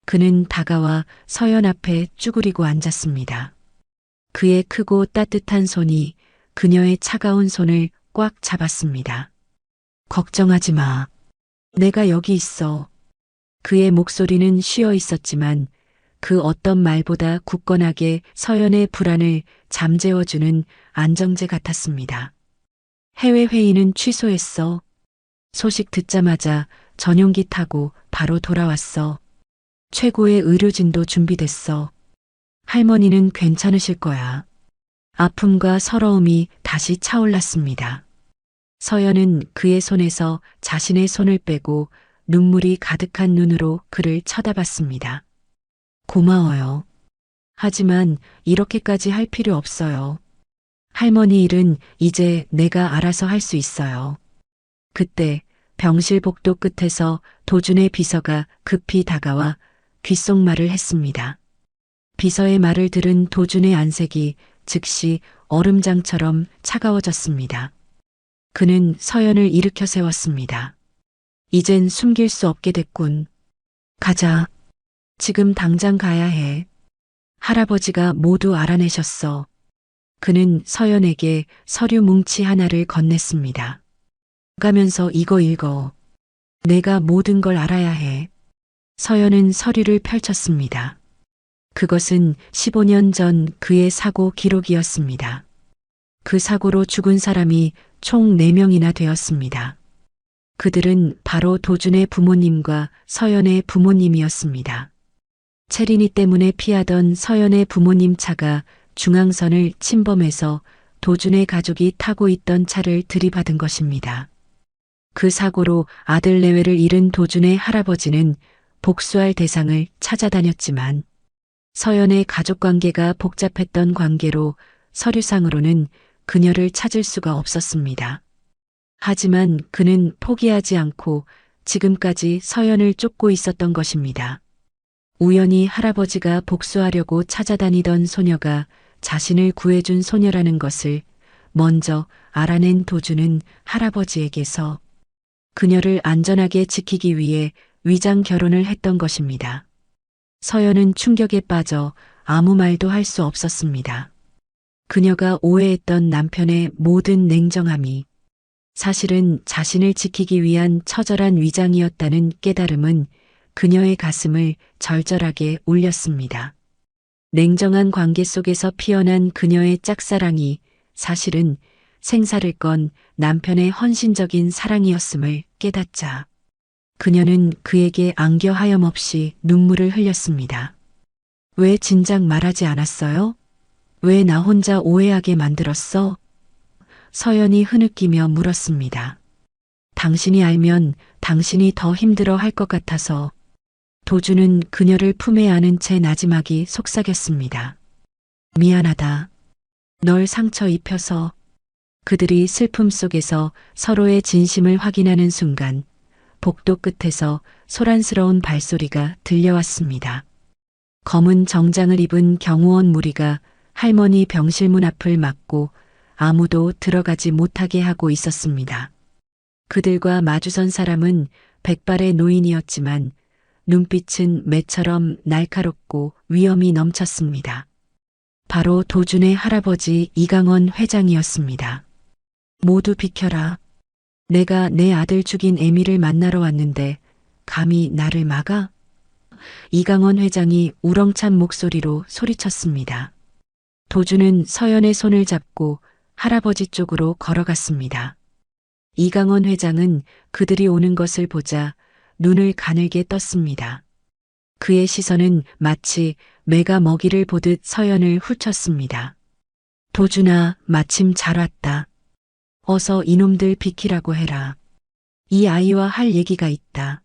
그는 다가와 서연 앞에 쭈그리고 앉았습니다. 그의 크고 따뜻한 손이 그녀의 차가운 손을 꽉 잡았습니다. 걱정하지 마. 내가 여기 있어. 그의 목소리는 쉬어 있었지만 그 어떤 말보다 굳건하게 서연의 불안을 잠재워주는 안정제 같았습니다. 해외 회의는 취소했어. 소식 듣자마자 전용기 타고 바로 돌아왔어. 최고의 의료진도 준비됐어. 할머니는 괜찮으실 거야. 아픔과 서러움이 다시 차올랐습니다. 서연은 그의 손에서 자신의 손을 빼고 눈물이 가득한 눈으로 그를 쳐다봤습니다. 고마워요. 하지만 이렇게까지 할 필요 없어요. 할머니 일은 이제 내가 알아서 할 수 있어요. 그때 병실 복도 끝에서 도준의 비서가 급히 다가와 귓속말을 했습니다. 비서의 말을 들은 도준의 안색이 즉시 얼음장처럼 차가워졌습니다. 그는 서연을 일으켜 세웠습니다. 이젠 숨길 수 없게 됐군. 가자. 지금 당장 가야 해. 할아버지가 모두 알아내셨어. 그는 서연에게 서류 뭉치 하나를 건넸습니다. 가면서 이거 읽어. 내가 모든 걸 알아야 해. 서연은 서류를 펼쳤습니다. 그것은 15년 전 그의 사고 기록이었습니다. 그 사고로 죽은 사람이 총 4명이나 되었습니다. 그들은 바로 도준의 부모님과 서연의 부모님이었습니다. 채린이 때문에 피하던 서연의 부모님 차가 중앙선을 침범해서 도준의 가족이 타고 있던 차를 들이받은 것입니다. 그 사고로 아들 내외를 잃은 도준의 할아버지는 복수할 대상을 찾아다녔지만 서연의 가족관계가 복잡했던 관계로 서류상으로는 그녀를 찾을 수가 없었습니다. 하지만 그는 포기하지 않고 지금까지 서연을 쫓고 있었던 것입니다. 우연히 할아버지가 복수하려고 찾아다니던 소녀가 자신을 구해준 소녀라는 것을 먼저 알아낸 도준은 할아버지에게서 그녀를 안전하게 지키기 위해 위장 결혼을 했던 것입니다. 서연은 충격에 빠져 아무 말도 할 수 없었습니다. 그녀가 오해했던 남편의 모든 냉정함이 사실은 자신을 지키기 위한 처절한 위장이었다는 깨달음은 그녀의 가슴을 절절하게 울렸습니다. 냉정한 관계 속에서 피어난 그녀의 짝사랑이 사실은 생사를 건 남편의 헌신적인 사랑이었음을 깨닫자 그녀는 그에게 안겨 하염없이 눈물을 흘렸습니다. 왜 진작 말하지 않았어요? 왜 나 혼자 오해하게 만들었어? 서연이 흐느끼며 물었습니다. 당신이 알면 당신이 더 힘들어 할 것 같아서. 도준은 그녀를 품에 안은 채 나지막이 속삭였습니다. 미안하다. 널 상처 입혀서. 그들이 슬픔 속에서 서로의 진심을 확인하는 순간 복도 끝에서 소란스러운 발소리가 들려왔습니다. 검은 정장을 입은 경호원 무리가 할머니 병실문 앞을 막고 아무도 들어가지 못하게 하고 있었습니다. 그들과 마주선 사람은 백발의 노인이었지만 눈빛은 매처럼 날카롭고 위험이 넘쳤습니다. 바로 도준의 할아버지 이강원 회장이었습니다. 모두 비켜라. 내가 내 아들 죽인 애미를 만나러 왔는데 감히 나를 막아? 이강원 회장이 우렁찬 목소리로 소리쳤습니다. 도주는 서연의 손을 잡고 할아버지 쪽으로 걸어갔습니다. 이강원 회장은 그들이 오는 것을 보자 눈을 가늘게 떴습니다. 그의 시선은 마치 매가 먹이를 보듯 서연을 훑쳤습니다. 도준아, 마침 잘 왔다. 어서 이놈들 비키라고 해라. 이 아이와 할 얘기가 있다.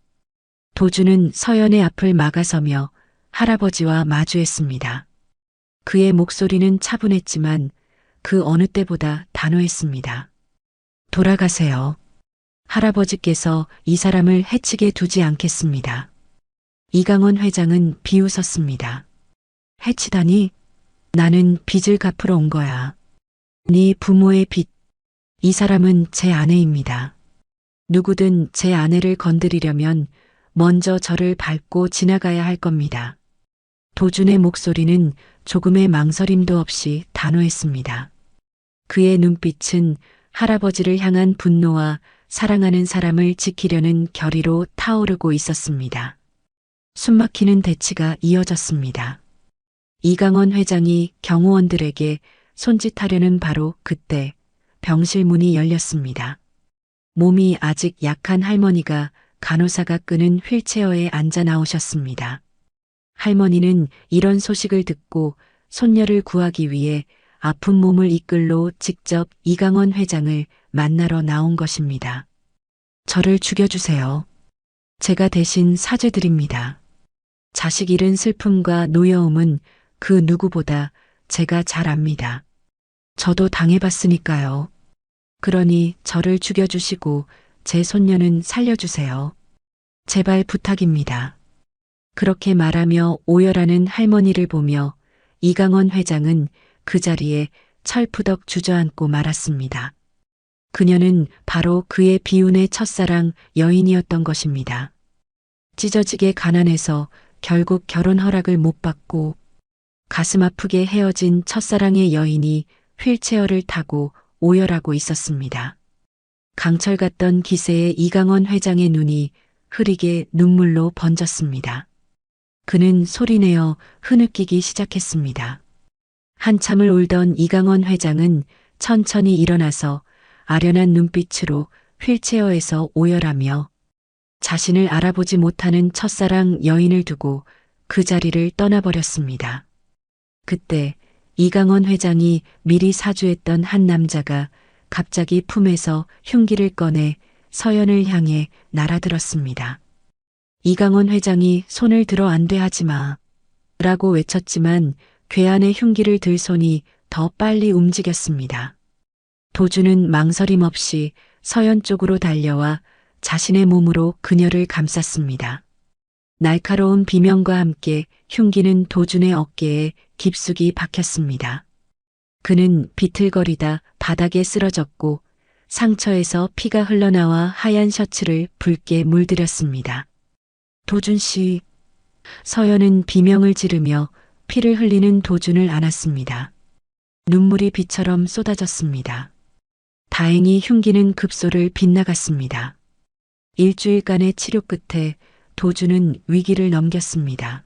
도준은 서연의 앞을 막아서며 할아버지와 마주했습니다. 그의 목소리는 차분했지만 그 어느 때보다 단호했습니다. 돌아가세요. 할아버지께서 이 사람을 해치게 두지 않겠습니다. 이강원 회장은 비웃었습니다. 해치다니? 나는 빚을 갚으러 온 거야. 네 부모의 빚. 이 사람은 제 아내입니다. 누구든 제 아내를 건드리려면 먼저 저를 밟고 지나가야 할 겁니다. 도준의 목소리는 조금의 망설임도 없이 단호했습니다. 그의 눈빛은 할아버지를 향한 분노와 사랑하는 사람을 지키려는 결의로 타오르고 있었습니다. 숨막히는 대치가 이어졌습니다. 이강원 회장이 경호원들에게 손짓하려는 바로 그때 병실 문이 열렸습니다. 몸이 아직 약한 할머니가 간호사가 끄는 휠체어에 앉아 나오셨습니다. 할머니는 이런 소식을 듣고 손녀를 구하기 위해 아픈 몸을 이끌로 직접 이강원 회장을 만나러 나온 것입니다. 저를 죽여주세요. 제가 대신 사죄드립니다. 자식 잃은 슬픔과 노여움은 그 누구보다 제가 잘 압니다. 저도 당해봤으니까요. 그러니 저를 죽여주시고 제 손녀는 살려주세요. 제발 부탁입니다. 그렇게 말하며 오열하는 할머니를 보며 이강원 회장은 그 자리에 철푸덕 주저앉고 말았습니다. 그녀는 바로 그의 비운의 첫사랑 여인이었던 것입니다. 찢어지게 가난해서 결국 결혼 허락을 못 받고 가슴 아프게 헤어진 첫사랑의 여인이 휠체어를 타고 오열하고 있었습니다. 강철 같던 기세의 이강원 회장의 눈이 흐리게 눈물로 번졌습니다. 그는 소리내어 흐느끼기 시작했습니다. 한참을 울던 이강원 회장은 천천히 일어나서 아련한 눈빛으로 휠체어에서 오열하며 자신을 알아보지 못하는 첫사랑 여인을 두고 그 자리를 떠나버렸습니다. 그때 이강원 회장이 미리 사주했던 한 남자가 갑자기 품에서 흉기를 꺼내 서연을 향해 날아들었습니다. 이강원 회장이 손을 들어 안 돼 하지 마 라고 외쳤지만 괴한의 흉기를 들 손이 더 빨리 움직였습니다. 도주는 망설임 없이 서연 쪽으로 달려와 자신의 몸으로 그녀를 감쌌습니다. 날카로운 비명과 함께 흉기는 도준의 어깨에 깊숙이 박혔습니다. 그는 비틀거리다 바닥에 쓰러졌고 상처에서 피가 흘러나와 하얀 셔츠를 붉게 물들였습니다. 도준 씨. 서연은 비명을 지르며 피를 흘리는 도준을 안았습니다. 눈물이 비처럼 쏟아졌습니다. 다행히 흉기는 급소를 빗나갔습니다. 일주일간의 치료 끝에 도준은 위기를 넘겼습니다.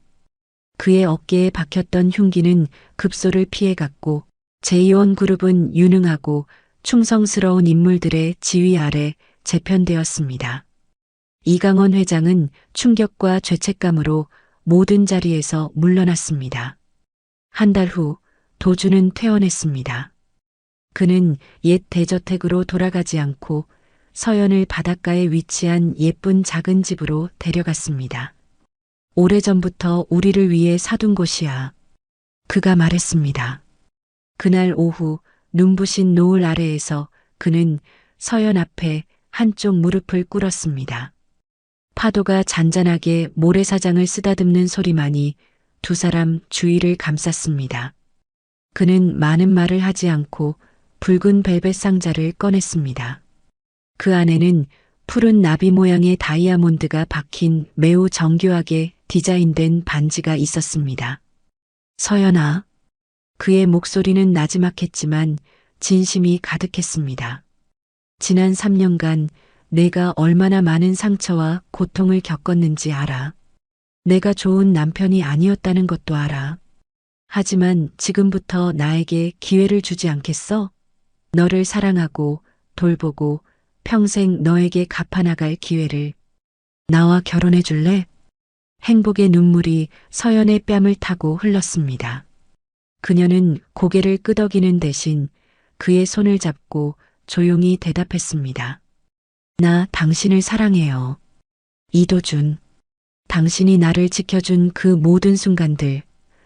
그의 어깨에 박혔던 흉기는 급소를 피해갔고 제2원 그룹은 유능하고 충성스러운 인물들의 지휘 아래 재편되었습니다. 이강원 회장은 충격과 죄책감으로 모든 자리에서 물러났습니다. 한 달 후 도주는 퇴원했습니다. 그는 옛 대저택으로 돌아가지 않고 서연을 바닷가에 위치한 예쁜 작은 집으로 데려갔습니다. 오래전부터 우리를 위해 사둔 곳이야. 그가 말했습니다. 그날 오후 눈부신 노을 아래에서 그는 서연 앞에 한쪽 무릎을 꿇었습니다. 파도가 잔잔하게 모래사장을 쓰다듬는 소리만이 두 사람 주위를 감쌌습니다. 그는 많은 말을 하지 않고 붉은 벨벳 상자를 꺼냈습니다. 그 안에는 푸른 나비 모양의 다이아몬드가 박힌 매우 정교하게 디자인된 반지가 있었습니다. 서연아. 그의 목소리는 나지막했지만 진심이 가득했습니다. 지난 3년간 내가 얼마나 많은 상처와 고통을 겪었는지 알아. 내가 좋은 남편이 아니었다는 것도 알아. 하지만 지금부터 나에게 기회를 주지 않겠어? 너를 사랑하고 돌보고 평생 너에게 갚아나갈 기회를. 나와 결혼해 줄래? 행복의 눈물이 서연의 뺨을 타고 흘렀습니다. 그녀는 고개를 끄덕이는 대신 그의 손을 잡고 조용히 대답했습니다. 나 당신을 사랑해요. 이도준. 당신이 나를 지켜준 그 모든 순간들,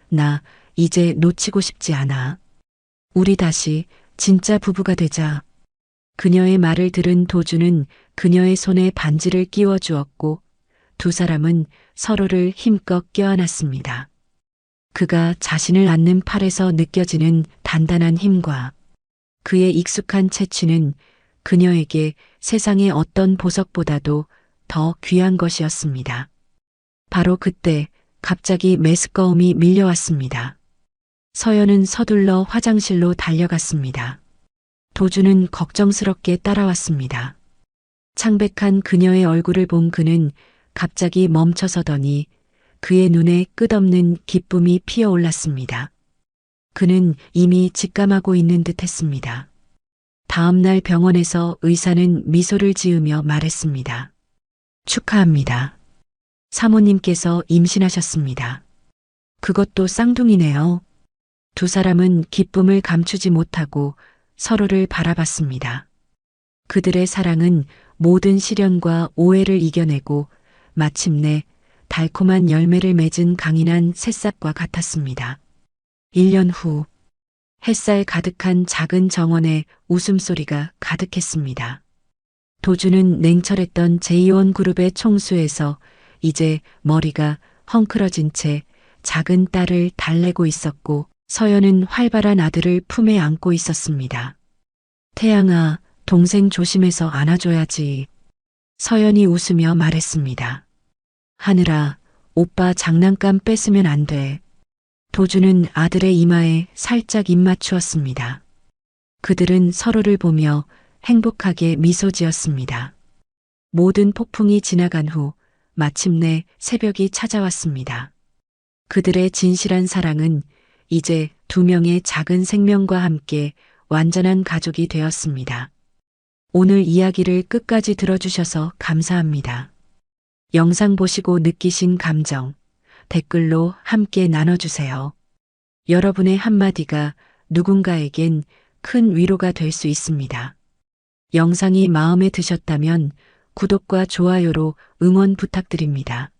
나 이제 놓치고 싶지 않아. 우리 다시 진짜 부부가 되자. 그녀의 말을 들은 도준은 그녀의 손에 반지를 끼워 주었고 두 사람은 서로를 힘껏 껴안았습니다. 그가 자신을 안는 팔에서 느껴지는 단단한 힘과 그의 익숙한 채취는 그녀에게 세상의 어떤 보석보다도 더 귀한 것이었습니다. 바로 그때 갑자기 메스꺼움이 밀려왔습니다. 서연은 서둘러 화장실로 달려갔습니다. 도준은 걱정스럽게 따라왔습니다. 창백한 그녀의 얼굴을 본 그는 갑자기 멈춰서더니 그의 눈에 끝없는 기쁨이 피어올랐습니다. 그는 이미 직감하고 있는 듯 했습니다. 다음 날 병원에서 의사는 미소를 지으며 말했습니다. 축하합니다. 사모님께서 임신하셨습니다. 그것도 쌍둥이네요. 두 사람은 기쁨을 감추지 못하고 서로를 바라봤습니다. 그들의 사랑은 모든 시련과 오해를 이겨내고 마침내 달콤한 열매를 맺은 강인한 새싹과 같았습니다. 1년 후 햇살 가득한 작은 정원에 웃음소리가 가득했습니다. 도주는 냉철했던 제이원 그룹의 총수에서 이제 머리가 헝클어진 채 작은 딸을 달래고 있었고 서연은 활발한 아들을 품에 안고 있었습니다. 태양아, 동생 조심해서 안아줘야지. 서연이 웃으며 말했습니다. 하늘아, 오빠 장난감 뺏으면 안 돼. 도주는 아들의 이마에 살짝 입 맞추었습니다. 그들은 서로를 보며 행복하게 미소 지었습니다. 모든 폭풍이 지나간 후 마침내 새벽이 찾아왔습니다. 그들의 진실한 사랑은 이제 두 명의 작은 생명과 함께 완전한 가족이 되었습니다. 오늘 이야기를 끝까지 들어주셔서 감사합니다. 영상 보시고 느끼신 감정, 댓글로 함께 나눠주세요. 여러분의 한마디가 누군가에겐 큰 위로가 될 수 있습니다. 영상이 마음에 드셨다면 구독과 좋아요로 응원 부탁드립니다.